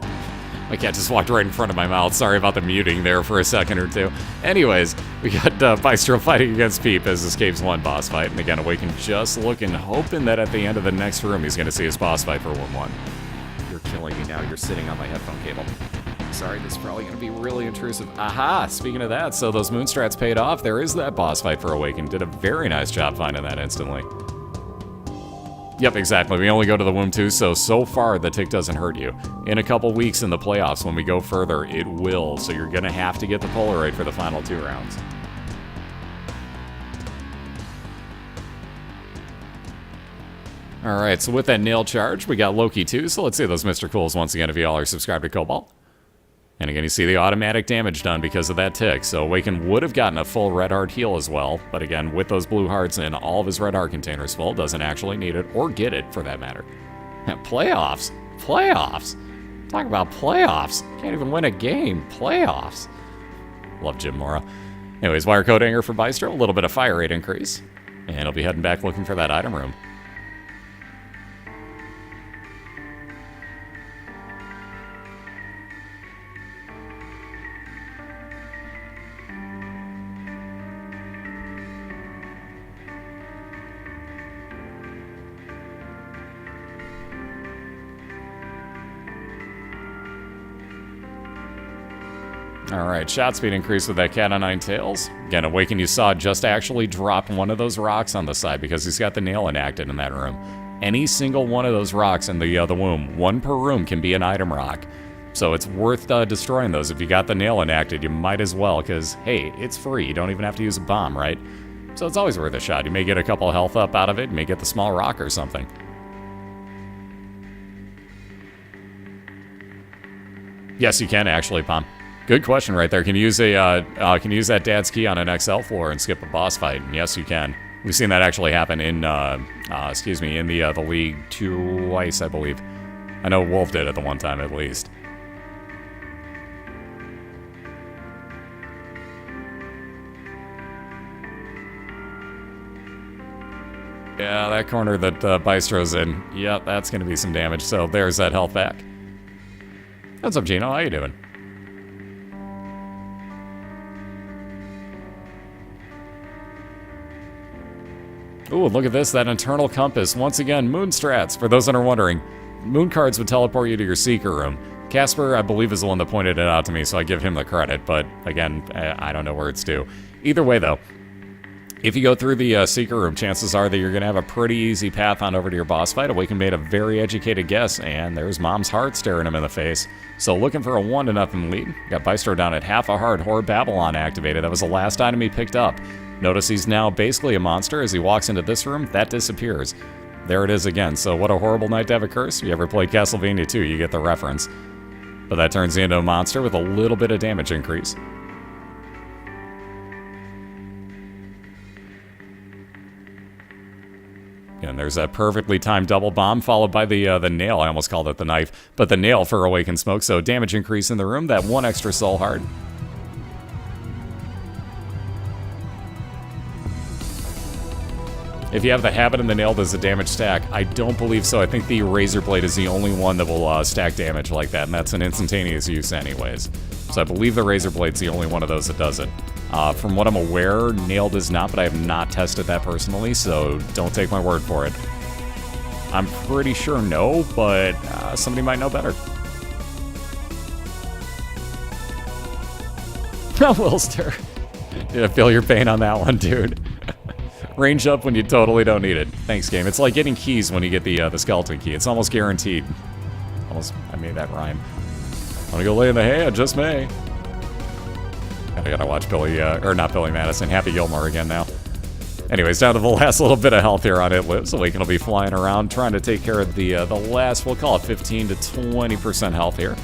My cat just walked right in front of my mouth. Sorry about the muting there for a second or two. Anyways, we got Bystro fighting against Peep as Escape's one boss fight. And again, Awaken just looking, hoping that at the end of the next room he's going to see his boss fight for 1-1. You're killing me now. You're sitting on my headphone cable. Sorry, this is probably going to be really intrusive. Aha! Speaking of that, so those Moonstrats paid off. There is that boss fight for Awaken. Did a very nice job finding that instantly. Yep, exactly. We only go to the womb too, so far the tick doesn't hurt you. In a couple weeks in the playoffs, when we go further, it will. So you're going to have to get the Polaroid for the final 2 rounds. Alright, so with that nail charge, we got Loki too. So let's see those Mr. Cools once again if you all are subscribed to Cobalt. And again, you see the automatic damage done because of that tick. So Awaken would have gotten a full red heart heal as well. But again, with those blue hearts and all of his red heart containers full, doesn't actually need it or get it for that matter. Playoffs? Playoffs? Talk about playoffs. Can't even win a game. Playoffs. Love Jim Mora. Anyways, wire code anger for Bystro. A little bit of fire rate increase. And he'll be heading back looking for that item room. Alright, shot speed increased with that cat on 9 tails. Again, Awaken you saw just actually drop one of those rocks on the side because he's got the nail enacted in that room. Any single one of those rocks in the womb, 1 per room, can be an item rock. So it's worth destroying those. If you got the nail enacted, you might as well, because, hey, it's free. You don't even have to use a bomb, right? So it's always worth a shot. You may get a couple health up out of it. You may get the small rock or something. Yes, you can actually, Pom. Good question right there. Can you use that dad's key on an XL floor and skip a boss fight? And yes, you can. We've seen that actually happen in, in the league twice, I believe. I know Wolf did it the one time at least. Yeah, that corner that Bystro's in. Yep, that's going to be some damage. So there's that health back. What's up, Gino? How you doing? Ooh, look at this, that internal compass. Once again, Moonstrats. For those that are wondering, moon cards would teleport you to your Seeker room. Casper, I believe, is the one that pointed it out to me, so I give him the credit. But again, I don't know where it's due. Either way, though, if you go through the Seeker room, chances are that you're going to have a pretty easy path on over to your boss fight. Awaken made a very educated guess, and there's Mom's heart staring him in the face. So looking for a 1-0 lead. Got Bystro down at half a heart. Horror Babylon activated. That was the last item he picked up. Notice he's now basically a monster. As he walks into this room, that disappears. There it is again. So what a horrible night to have a curse. If you ever played Castlevania 2, you get the reference. But that turns you into a monster with a little bit of damage increase. And there's that perfectly timed double bomb followed by the nail. I almost called it the knife, but the nail for Awakened Smoke. So damage increase in the room, that 1 extra soul heart. If you have the habit and the nail, does the damage stack? I don't believe so. I think the Razor Blade is the only one that will stack damage like that, and that's an instantaneous use anyways. So I believe the Razor Blade's the only one of those that does it. From what I'm aware, nail does not, but I have not tested that personally, so don't take my word for it. I'm pretty sure no, but somebody might know better. Wilster. Yeah, feel your pain on that one, dude. Range up when you totally don't need it. Thanks, game. It's like getting keys when you get the skeleton key. It's almost guaranteed. I made that rhyme. Wanna go lay in the hay? I just may. I gotta watch Billy, or not Billy Madison, Happy Gilmore again now. Anyways, down to the last little bit of health here on It Lives. Awaken will be flying around, trying to take care of the last, we'll call it 15 to 20% health here.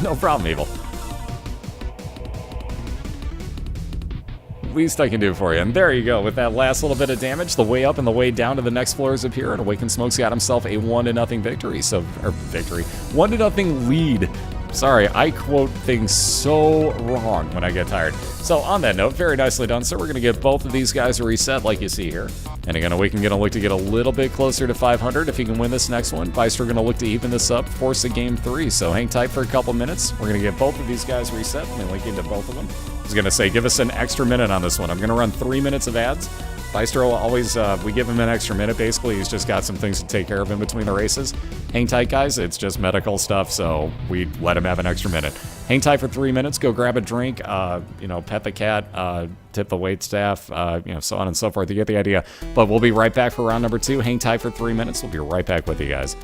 No problem, Evil. least I can do for you. And there you go. With that last little bit of damage, the way up and the way down to the next floors appear, and Awakened Smoke's got himself a 1-0 victory. So, or victory, 1-0 lead. Sorry, I quote things so wrong when I get tired. So on that note, very nicely done. So we're going to get both of these guys a reset like you see here. And again, Awakened going to look to get a little bit closer to 500 if he can win this next one. Bystro going to look to even this up, force a game 3. So hang tight for a couple minutes. We're going to get both of these guys reset and link into both of them. I was going to say, give us an extra minute on this one. I'm going to run 3 minutes of ads. Bystro always, we give him an extra minute. Basically, he's just got some things to take care of in between the races. Hang tight, guys. It's just medical stuff, so we let him have an extra minute. Hang tight for 3 minutes. Go grab a drink. Pet the cat. Tip the wait staff. So on and so forth. You get the idea. But we'll be right back for round number 2. Hang tight for 3 minutes. We'll be right back with you guys.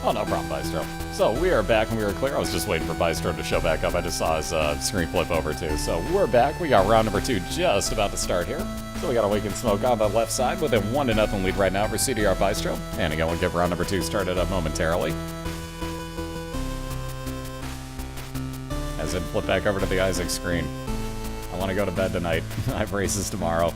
Oh, no problem, Bystro. So we are back and we are clear. I was just waiting for Bystro to show back up. I just saw his screen flip over too. So we're back. We got round number 2 just about to start here. So we got Awakened Smoke on the left side with a 1-0 lead right now for Cdrbystro. And again, we'll get round number 2 started up momentarily. As it flip back over to the Isaac screen. I want to go to bed tonight. I have races tomorrow.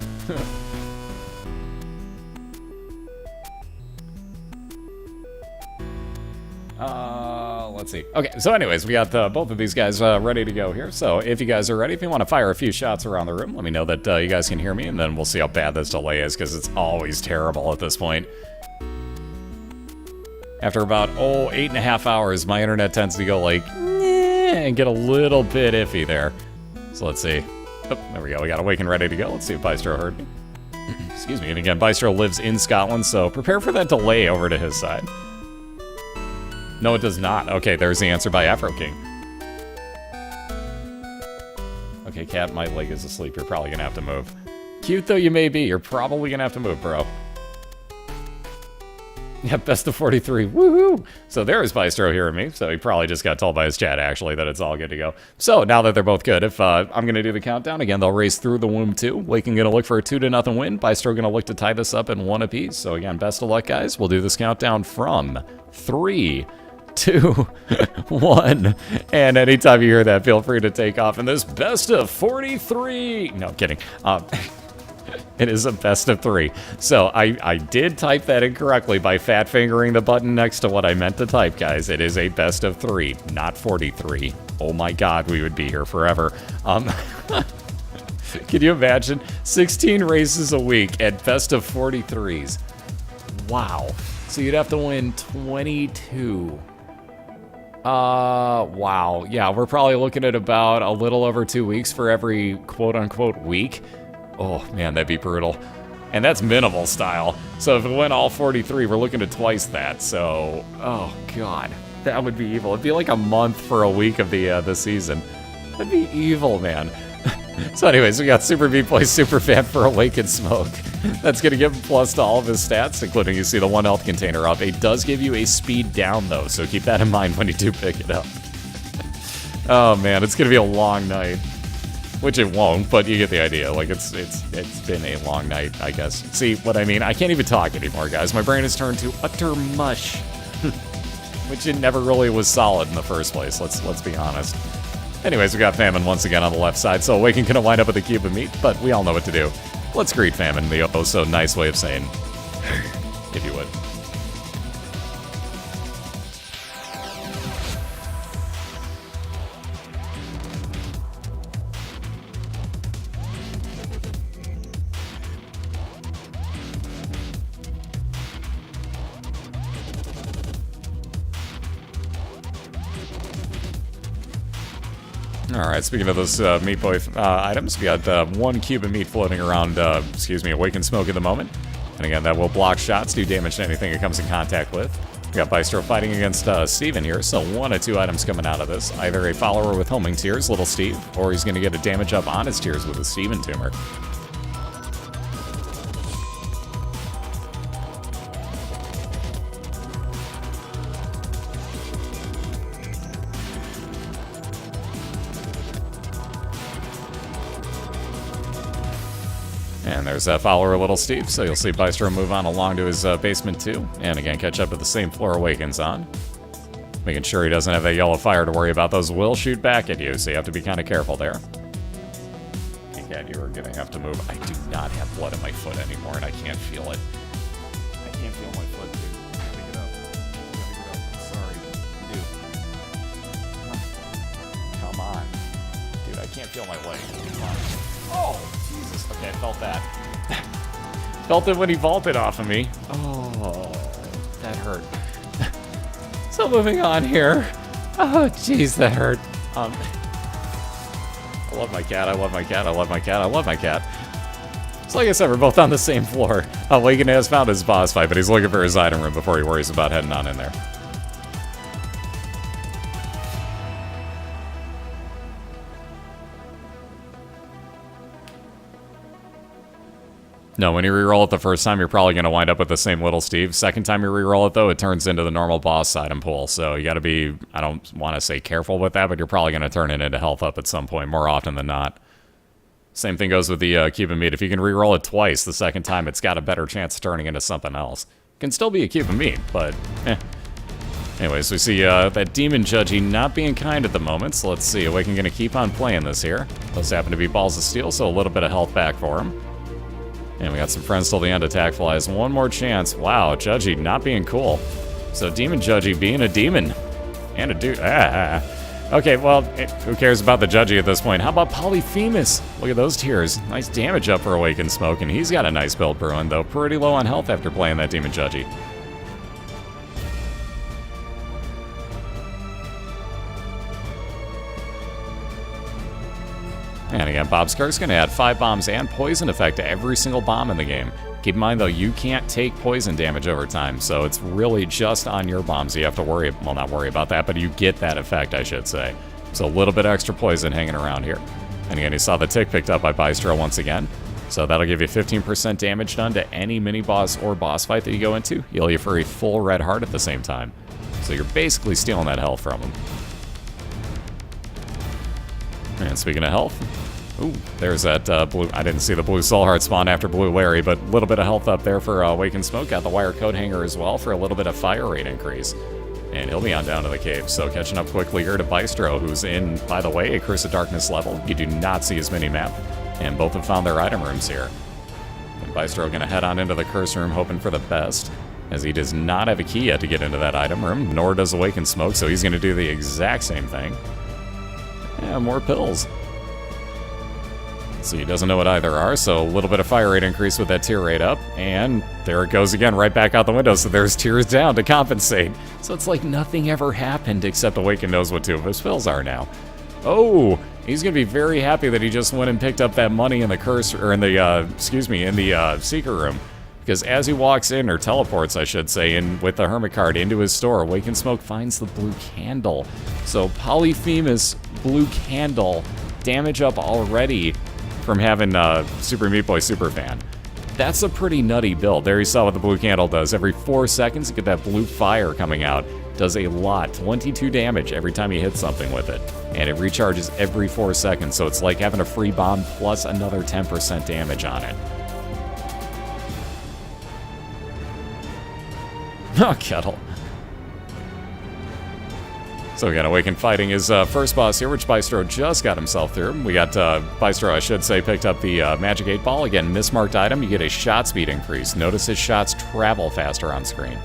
Let's see. Okay, so anyways, we got both of these guys ready to go here. So if you guys are ready, if you want to fire a few shots around the room, let me know that you guys can hear me, and then we'll see how bad this delay is, because it's always terrible at this point. After about, 8.5 hours, my internet tends to go like, and get a little bit iffy there. So let's see. Oh, there we go. We got Awaken ready to go. Let's see if Bystro heard me. Excuse me. And again, Bystro lives in Scotland, so prepare for that delay over to his side. No, it does not. Okay, there's the answer by Afro King. Okay, Cat, my leg is asleep. You're probably gonna have to move. Cute though you may be, you're probably gonna have to move, bro. Yeah, best of 43. Woohoo! So there's Bystro hearing me. So he probably just got told by his chat, actually, that it's all good to go. So now that they're both good, if I'm going to do the countdown, again, they'll race through the womb 2. Waking going to look for a 2-0 win. Bystro going to look to tie this up in 1 apiece. So again, best of luck, guys. We'll do this countdown from 3, 2, 1. And anytime you hear that, feel free to take off in this best of 43. No, kidding. It is a best of 3. So I did type that incorrectly by fat fingering the button next to what I meant to type, guys. It is a best of 3, not 43. Oh my God, we would be here forever. Can you imagine? 16 races a week at best of 43s. Wow. So you'd have to win 22. Wow. Yeah, we're probably looking at about a little over 2 weeks for every quote-unquote week. Oh, man, that'd be brutal. And that's minimal style. So if it went all 43, we're looking at twice that. So, oh, God. That would be evil. It'd be like a month for a week of the season. That'd be evil, man. So anyways, we got Super Beat Boy Super Fan for Awakened Smoke. That's going to give him plus to all of his stats, including, you see, the 1 health container up. It does give you a speed down, though, so keep that in mind when you do pick it up. Oh, man, it's going to be a long night. Which it won't, but you get the idea. Like, it's been a long night, I guess. See what I mean? I can't even talk anymore, guys. My brain has turned to utter mush. Which it never really was solid in the first place, let's be honest. Anyways, we got Famine once again on the left side, so Awaken gonna wind up with a cube of meat, but we all know what to do. Let's greet Famine, the oh-so nice way of saying, if you would. Alright, speaking of those Meat Boy items, we got 1 cube of meat floating around, Awakened Smoke at the moment. And again, that will block shots, do damage to anything it comes in contact with. We got Bystro fighting against Steven here, so 1 of 2 items coming out of this. Either a follower with homing tears, Little Steve, or he's going to get a damage up on his tears with a Steven tumor. And there's that follower, Little Steve, so you'll see Bystro move on along to his basement too, and again catch up to the same floor Awakens on. Making sure he doesn't have that yellow fire to worry about. Those will shoot back at you, so you have to be kind of careful there. Hey Cat, you are going to have to move. I do not have blood in my foot anymore, and I can't feel it. I can't feel my foot, dude. I gotta get up. I'm sorry. Dude. Come on. Dude, I can't feel my leg. Come on. Oh! Jesus. Okay, I felt that. Felt it when he vaulted off of me. Oh, that hurt. So moving on here. Oh, jeez, that hurt. I love my cat, I love my cat, I love my cat, I love my cat. So like I said, we're both on the same floor. Awaken has found his boss fight, but he's looking for his item room before he worries about heading on in there. No, when you reroll it the first time, you're probably going to wind up with the same Little Steve. Second time you reroll it, though, it turns into the normal boss item pool. So you got to be, I don't want to say careful with that, but you're probably going to turn it into health up at some point, more often than not. Same thing goes with the cube of meat. If you can reroll it twice, the second time, it's got a better chance of turning into something else. Can still be a cube of meat, but eh. Anyways, we see that Demon Judgy not being kind at the moment, so let's see. Awaken going to keep on playing this here. Those happen to be balls of steel, so a little bit of health back for him. And we got some friends till the end. Attack flies. One more chance. Wow, Judgy not being cool. So Demon Judgy being a demon. And a dude. Okay, well, who cares about the Judgy at this point? How about Polyphemus? Look at those tears. Nice damage up for Awakened Smoke, and he's got a nice build brewing, though. Pretty low on health after playing that Demon Judgy. And again, Bob Skark's going to add 5 bombs and poison effect to every single bomb in the game. Keep in mind, though, you can't take poison damage over time, so it's really just on your bombs. You have to worry, well, not worry about that, but you get that effect, I should say. So a little bit extra poison hanging around here. And again, you saw the tick picked up by Bystro once again. So that'll give you 15% damage done to any mini-boss or boss fight that you go into. Heal you for a full red heart at the same time. So you're basically stealing that health from him. And speaking of health, ooh, there's that blue. I didn't see the blue soul heart spawn after Blue Larry, but a little bit of health up there for Awakened Smoke. Got the wire coat hanger as well for a little bit of fire rate increase. And he'll be on down to the cave. So catching up quickly here to Bystro, who's in, by the way, a Curse of Darkness level. You do not see his mini-map. And both have found their item rooms here. And Bystro going to head on into the Curse room, hoping for the best, as he does not have a key yet to get into that item room, nor does Awakened Smoke, so he's going to do the exact same thing. Yeah, more pills. So he doesn't know what either are, so a little bit of fire rate increase with that tier rate up, and there it goes again, right back out the window, so there's tiers down to compensate. So it's like nothing ever happened, except Awakened knows what 2 of his pills are now. Oh, he's going to be very happy that he just went and picked up that money in the curse, or in the, secret room. Because as he walks in, or teleports, I should say, in with the Hermit card into his store, Awakened Smoke finds the blue candle. So Polyphemus, blue candle, damage up already from having Super Meat Boy Superfan. That's a pretty nutty build. There you saw what the blue candle does. Every 4 seconds, you get that blue fire coming out. Does a lot, 22 damage every time you hit something with it. And it recharges every 4 seconds, so it's like having a free bomb plus another 10% damage on it. Oh, Kettle. So we got Awakened fighting his first boss here, which Bystro just got himself through. We got Bystro, I should say, picked up the Magic 8 Ball. Again, mismarked item, you get a shot speed increase. Notice his shots travel faster on screen.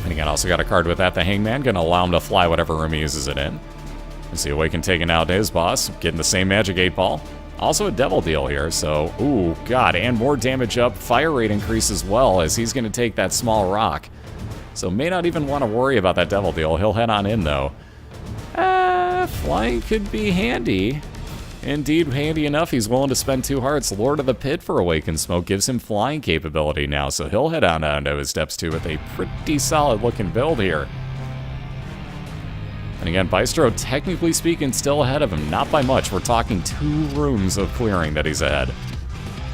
And again, also got a card with that, the Hangman, gonna allow him to fly whatever room he uses it in. You see Awakened taking out his boss, getting the same Magic 8 Ball. Also a Devil Deal here, so, ooh, God, and more damage up, fire rate increase as well, as he's gonna take that small rock. So may not even want to worry about that Devil Deal. He'll head on in, though. Flying could be handy. Indeed, handy enough. He's willing to spend 2 hearts. Lord of the Pit for Awakened Smoke gives him flying capability now, so he'll head on down to his steps, too, with a pretty solid-looking build here. And again, Bystro, technically speaking, still ahead of him. Not by much. We're talking 2 rooms of clearing that he's ahead.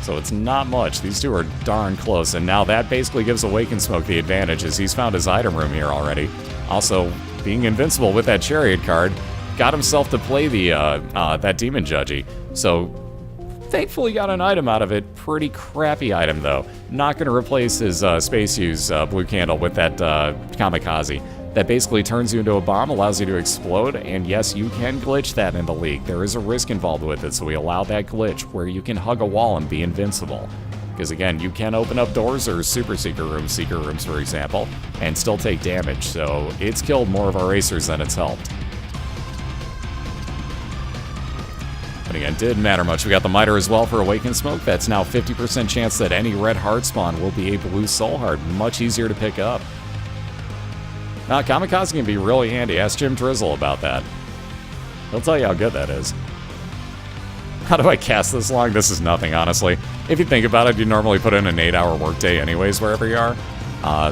So it's not much. These two are darn close, and now that basically gives Awakened Smoke the advantage, as he's found his item room here already. Also, being invincible with that Chariot card, got himself to play the that Demon Judgy. So, thankfully got an item out of it. Pretty crappy item, though. Not going to replace his Space Use Blue Candle with that Kamikaze. That basically turns you into a bomb, allows you to explode, and yes, you can glitch that in the league. There is a risk involved with it, so we allow that glitch where you can hug a wall and be invincible. Because again, you can open up doors or super secret rooms for example, and still take damage, so it's killed more of our racers than it's helped. But again, didn't matter much. We got the Miter as well for Awakened Smoke. That's now 50% chance that any red heart spawn will be a blue soul heart. Much easier to pick up. Now, Kamikaze can be really handy. Ask Jim Drizzle about that. He'll tell you how good that is. How do I cast this long? This is nothing, honestly. If you think about it, you normally put in an 8-hour workday anyways, wherever you are.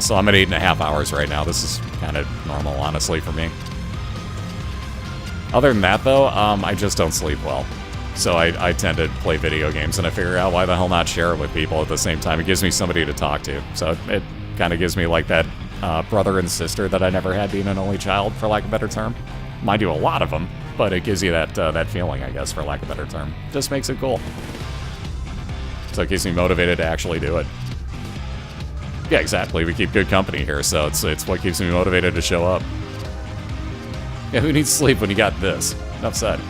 So I'm at 8.5 hours right now. This is kind of normal, honestly, for me. Other than that, though, I just don't sleep well. So I tend to play video games, and I figure out why the hell not share it with people at the same time. It gives me somebody to talk to. So it kind of gives me like that brother and sister that I never had being an only child, for lack of a better term. Mind you, a lot of them, but it gives you that feeling, I guess, for lack of a better term. Just makes it cool. So it keeps me motivated to actually do it. Yeah, exactly. We keep good company here, so it's what keeps me motivated to show up. Yeah, who needs sleep when you got this? Enough said.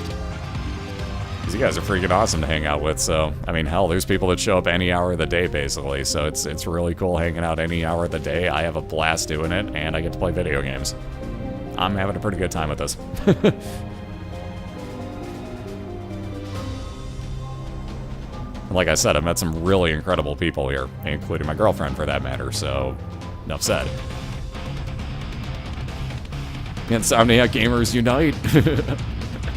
Because you guys are freaking awesome to hang out with, so, I mean, hell, there's people that show up any hour of the day, basically, so it's really cool hanging out any hour of the day. I have a blast doing it, and I get to play video games. I'm having a pretty good time with this. Like I said, I've met some really incredible people here, including my girlfriend, for that matter, so enough said. Insomniac Gamers Unite!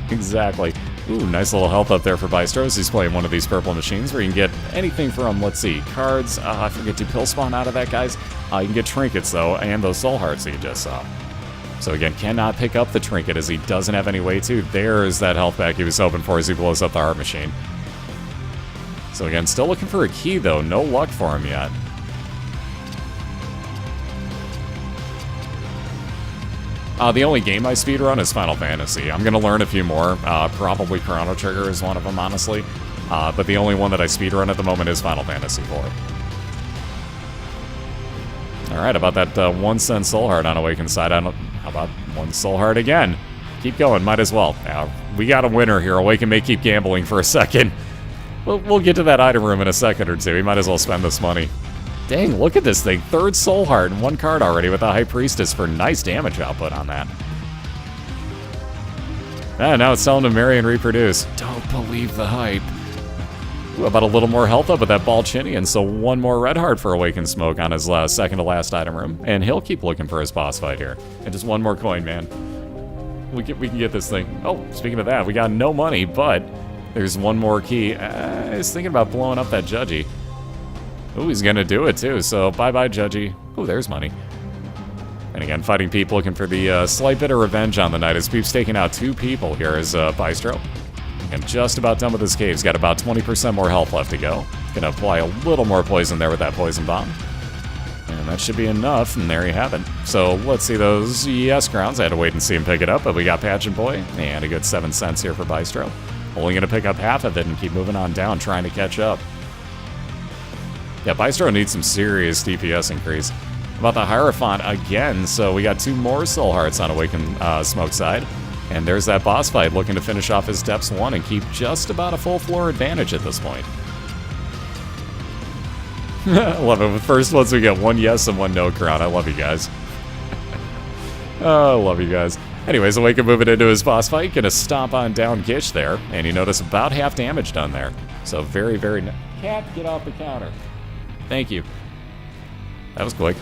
Exactly. Ooh, nice little health up there for Bystro. He's playing one of these purple machines where you can get anything from, let's see, cards. I forget, do pill spawn out of that, guys? You can get trinkets, though, and those soul hearts that you just saw. So again, cannot pick up the trinket as he doesn't have any way to. There's that health pack he was hoping for as he blows up the heart machine. So again, still looking for a key, though. No luck for him yet. The only game I speedrun is Final Fantasy. I'm going to learn a few more. Probably Chrono Trigger is one of them, honestly. But the only one that I speedrun at the moment is Final Fantasy 4. Alright, about that 1 cent soul heart on Awakened side. How about 1 soul heart again? Keep going, might as well. We got a winner here. Awaken may keep gambling for a second. We'll get to that item room in a second or two. We might as well spend this money. Dang, look at this thing. 3rd soul heart and 1 card already with a High Priestess for nice damage output on that. Now it's telling to marry and reproduce. Don't believe the hype. Ooh, about a little more health up with that Balchinian, so 1 more red heart for Awakened Smoke on his second to last item room. And he'll keep looking for his boss fight here. And just 1 more coin, man. We can get this thing. Oh, speaking of that, we got no money, but there's 1 more key. I was thinking about blowing up that Judgy. Ooh, he's gonna do it too, so bye-bye, Judgy. Ooh, there's money. And again, Fighting Peep looking for the slight bit of revenge on the night as Peep's taking out 2 people here as Bystro. And just about done with his cave. He's got about 20% more health left to go. Gonna apply a little more poison there with that poison bomb. And that should be enough, and there you have it. So let's see those yes crowns. I had to wait and see him pick it up, but we got Pageant Boy, and a good 7 cents here for Bystro. Only gonna pick up half of it and keep moving on down, trying to catch up. Yeah, Bystro needs some serious DPS increase. About the Hierophant again, so we got 2 more soul hearts on Awakened Smoke side. And there's that boss fight looking to finish off his Depths 1 and keep just about a full floor advantage at this point. I love it. First ones we get 1 yes and 1 no crown. I love you guys. Oh, I love you guys. Anyways, Awaken moving into his boss fight. Gonna stomp on down Gish there. And you notice about half damage done there. So very, very... Cat, get off the counter. Thank you. That was quick.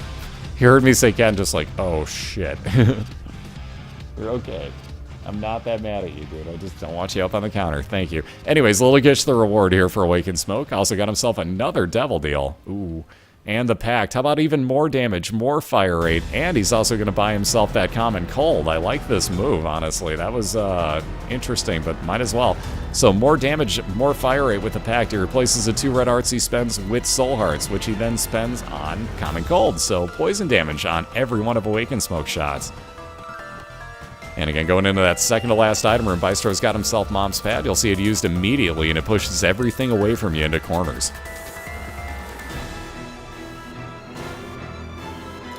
He heard me say cat and just like, oh shit. You're okay. I'm not that mad at you, dude. I just don't want you up on the counter. Thank you. Anyways, Lily gets the reward here for Awakened Smoke. Also got himself another Devil Deal. Ooh. And the Pact. How about even more damage, more fire rate, and he's also going to buy himself that Common Cold. I like this move, honestly. That was interesting, but might as well. So more damage, more fire rate with the Pact. He replaces the 2 red hearts he spends with soul hearts, which he then spends on Common Cold. So poison damage on every one of Awakened Smoke shots. And again, going into that second to last item room, Bystro's got himself Mom's Pad. You'll see it used immediately, and it pushes everything away from you into corners.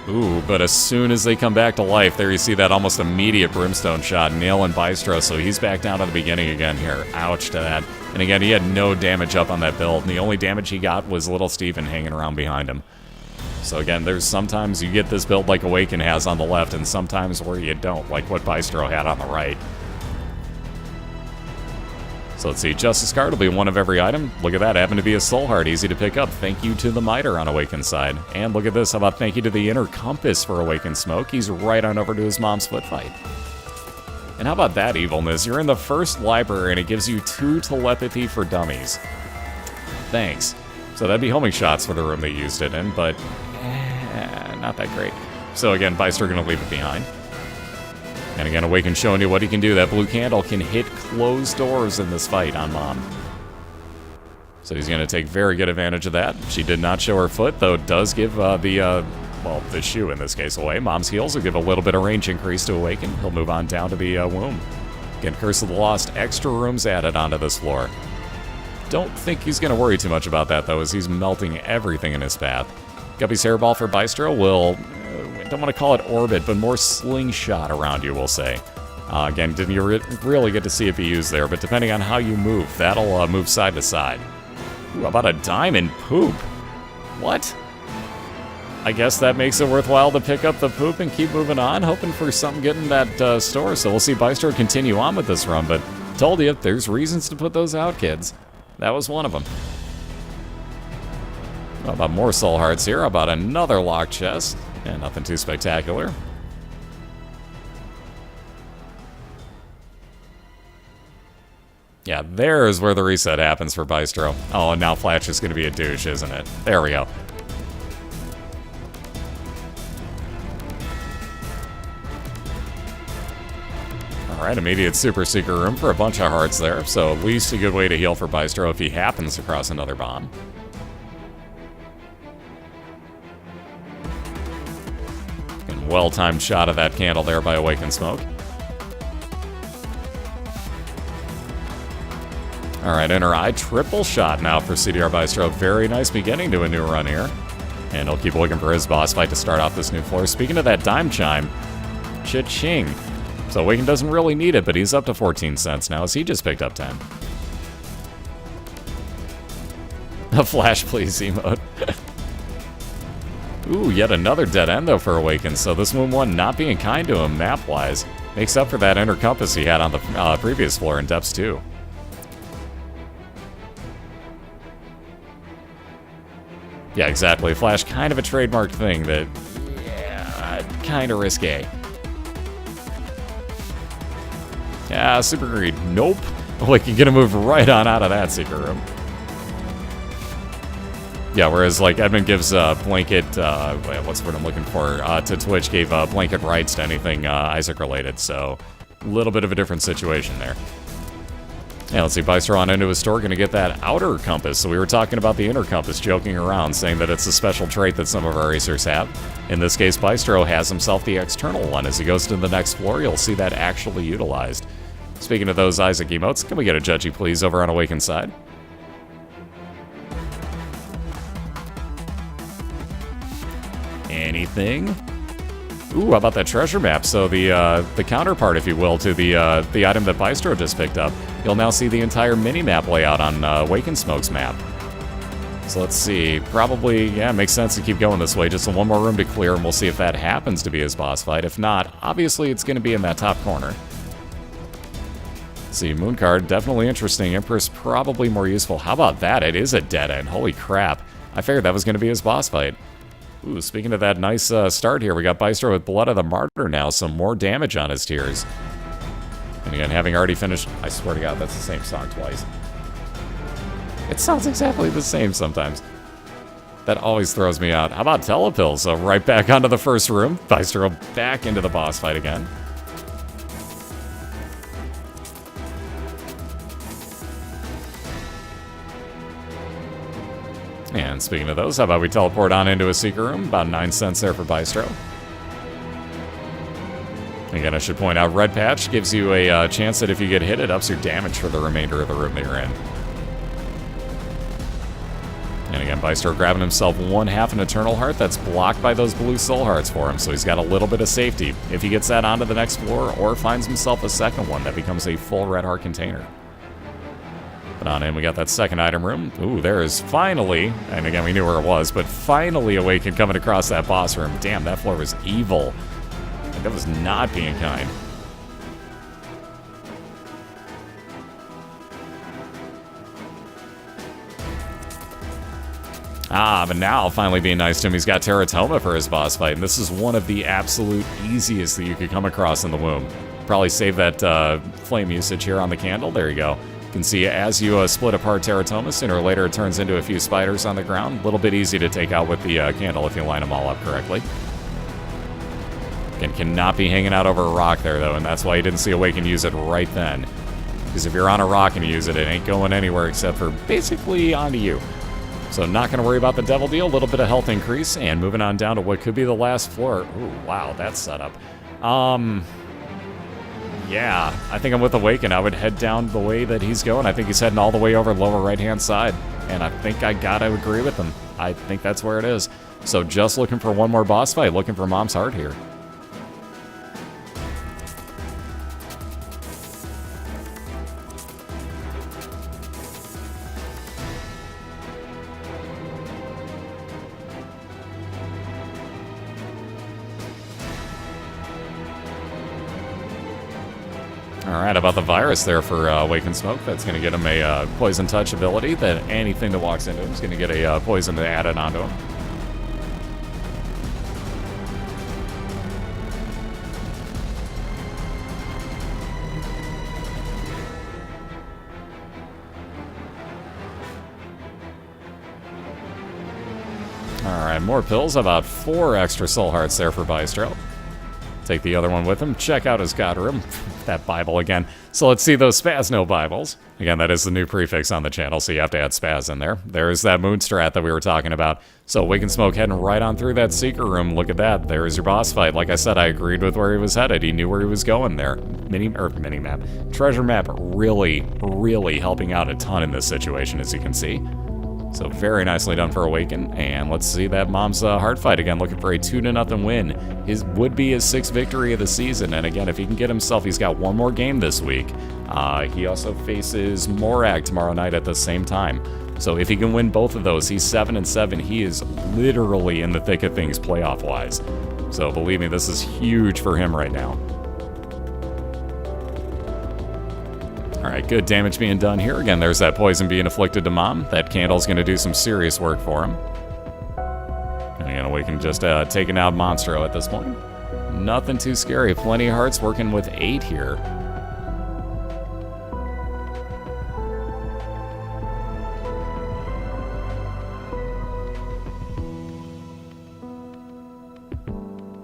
Ooh, but as soon as they come back to life, there you see that almost immediate Brimstone shot, nailing Bystro, so he's back down to the beginning again here. Ouch to that. And again, he had no damage up on that build, and the only damage he got was little Steven hanging around behind him. So again, there's sometimes you get this build like Awaken has on the left, and sometimes where you don't, like what Bystro had on the right. So let's see, Justice Card will be 1 of every item. Look at that, happened to be a Soul Heart, easy to pick up. Thank you to the Miter on Awakened side. And look at this, how about thank you to the Inner Compass for Awakened Smoke. He's right on over to his mom's foot fight. And how about that evilness? You're in the first library and it gives you 2 telepathy for dummies. Thanks. So that'd be homing shots for the room they used it in, but not that great. So again, Bystro gonna leave it behind. And again, Awaken showing you what he can do. That blue candle can hit closed doors in this fight on Mom. So he's going to take very good advantage of that. She did not show her foot, though it does give the shoe in this case away. Mom's heals will give a little bit of range increase to Awaken. He'll move on down to the womb. Again, Curse of the Lost, extra rooms added onto this floor. Don't think he's going to worry too much about that, though, as he's melting everything in his path. Guppy's Hairball for Bystro will... don't want to call it orbit, but more slingshot around you, we'll say. Again, didn't you really get to see it be used there, but depending on how you move, that'll move side to side. Ooh, how about a diamond poop? What? I guess that makes it worthwhile to pick up the poop and keep moving on, hoping for something good in that store. So we'll see Bystro continue on with this run, but told you, there's reasons to put those out, kids. That was one of them. How about more soul hearts here? How about another locked chest? Yeah, nothing too spectacular. Yeah, there's where the reset happens for Bystro. Oh, and now Flash is going to be a douche, isn't it? There we go. Alright, immediate super secret room for a bunch of hearts there, so at least a good way to heal for Bystro if he happens across another bomb. And well-timed shot of that candle there by Awakened Smoke. Alright, Inner Eye, triple shot now for Cdrbystro. Very nice beginning to a new run here. And he'll keep looking for his boss fight to start off this new floor. Speaking of that dime chime, cha-ching. So Awaken doesn't really need it, but he's up to 14 cents now as he just picked up 10. A flash please emote. Ooh, yet another dead end though for Awaken, so this one not being kind to him map-wise makes up for that inner compass he had on the previous floor in Depths 2. Yeah, exactly. Flash, kind of a trademarked thing that, yeah, kind of risque. Yeah, Super Greed. Nope. We can get a move right on out of that secret room. Yeah, whereas, like, Edmund gives blanket, what's what I'm looking for, to Twitch, gave blanket rights to anything Isaac-related, so a little bit of a different situation there. Yeah, let's see, Bystro on into his store, going to get that outer compass. So we were talking about the inner compass, joking around, saying that it's a special trait that some of our racers have. In this case, Bystro has himself the external one. As he goes to the next floor, you'll see that actually utilized. Speaking of those Isaac emotes, can we get a judgy please over on Awaken's side? Anything? Ooh, how about that treasure map? So the counterpart, if you will, to the item that Bystro just picked up. You'll now see the entire mini-map layout on Awakened Smoke's map. So let's see. Probably, yeah, makes sense to keep going this way. Just one more room to clear, and we'll see if that happens to be his boss fight. If not, obviously it's going to be in that top corner. Let's see, Moon card, definitely interesting. Empress, probably more useful. How about that? It is a dead end. Holy crap. I figured that was going to be his boss fight. Ooh, speaking of that nice start here, we got Bystro with Blood of the Martyr now, some more damage on his tears. And again, having already finished, I swear to God, that's the same song twice. It sounds exactly the same sometimes. That always throws me out. How about Telepill? So right back onto the first room, Bystro back into the boss fight again. And speaking of those, how about we teleport on into a secret room? About 9 cents there for Bystro. Again, I should point out, Red Patch gives you a chance that if you get hit, it ups your damage for the remainder of the room that you're in. And again, Bystro grabbing himself 1/2 an Eternal Heart that's blocked by those blue Soul Hearts for him, so he's got a little bit of safety. If he gets that onto the next floor or finds himself a second one, that becomes a full Red Heart container. But on in, we got that second item room. Ooh, there is finally, and again, we knew where it was, but finally Awakened coming across that boss room. Damn, that floor was evil. Like, that was not being kind. Ah, but now, finally being nice to him, he's got Teratoma for his boss fight, and this is one of the absolute easiest that you could come across in the womb. Probably save that flame usage here on the candle. There you go. You can see as you split apart Teratoma, sooner or later it turns into a few spiders on the ground. A little bit easy to take out with the candle if you line them all up correctly. Again, cannot be hanging out over a rock there, though, and that's why you didn't see Awaken use it right then. Because if you're on a rock and you use it, it ain't going anywhere except for basically onto you. So not going to worry about the devil deal. A little bit of health increase, and moving on down to what could be the last floor. Ooh, wow, that's set up. Yeah, I think I'm with Awaken. I would head down the way that he's going. I think he's heading all the way over lower right-hand side. And I think I gotta agree with him. I think that's where it is. So just looking for one more boss fight, looking for Mom's Heart here. Alright, about the virus there for Awakened Smoke. That's going to get him a poison touch ability, that anything that walks into him is going to get a poison added onto him. Alright, more pills. About 4 extra soul hearts there for Bystro. Take the other one with him. Check out his god room. That Bible again. So let's see those Spazno Bibles. Again, that is the new prefix on the channel, so you have to add Spaz in there. There's that Moon Strat that we were talking about. So Awakened Smoke heading right on through that Seeker room. Look at that. There's your boss fight. Like I said, I agreed with where he was headed. He knew where he was going there. Mini-map. Treasure map really, really helping out a ton in this situation, as you can see. So very nicely done for Awaken, and let's see that Mom's heart fight again, looking for a 2-0 win. His would be his 6th victory of the season, and again, if he can get himself, he's got one more game this week. He also faces Morag tomorrow night at the same time. So if he can win both of those, he's 7-7. He is literally in the thick of things playoff-wise. So believe me, this is huge for him right now. Alright, good damage being done here. Again, there's that poison being afflicted to Mom. That candle's going to do some serious work for him. And again, we can just taking out Monstro at this point. Nothing too scary. Plenty of hearts working with 8 here.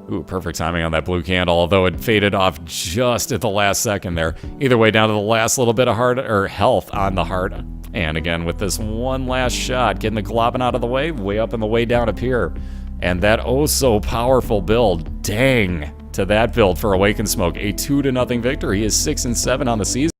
Ooh, perfect timing on that blue candle, although it faded off just at the last second there. Either way, down to the last little bit of heart or health on the heart. And again, with this one last shot, getting the Globbin out of the way up and the way down up here. And that oh so powerful build, dang, to that build for Awakened Smoke. A 2-0 victory. He is 6-7 on the season.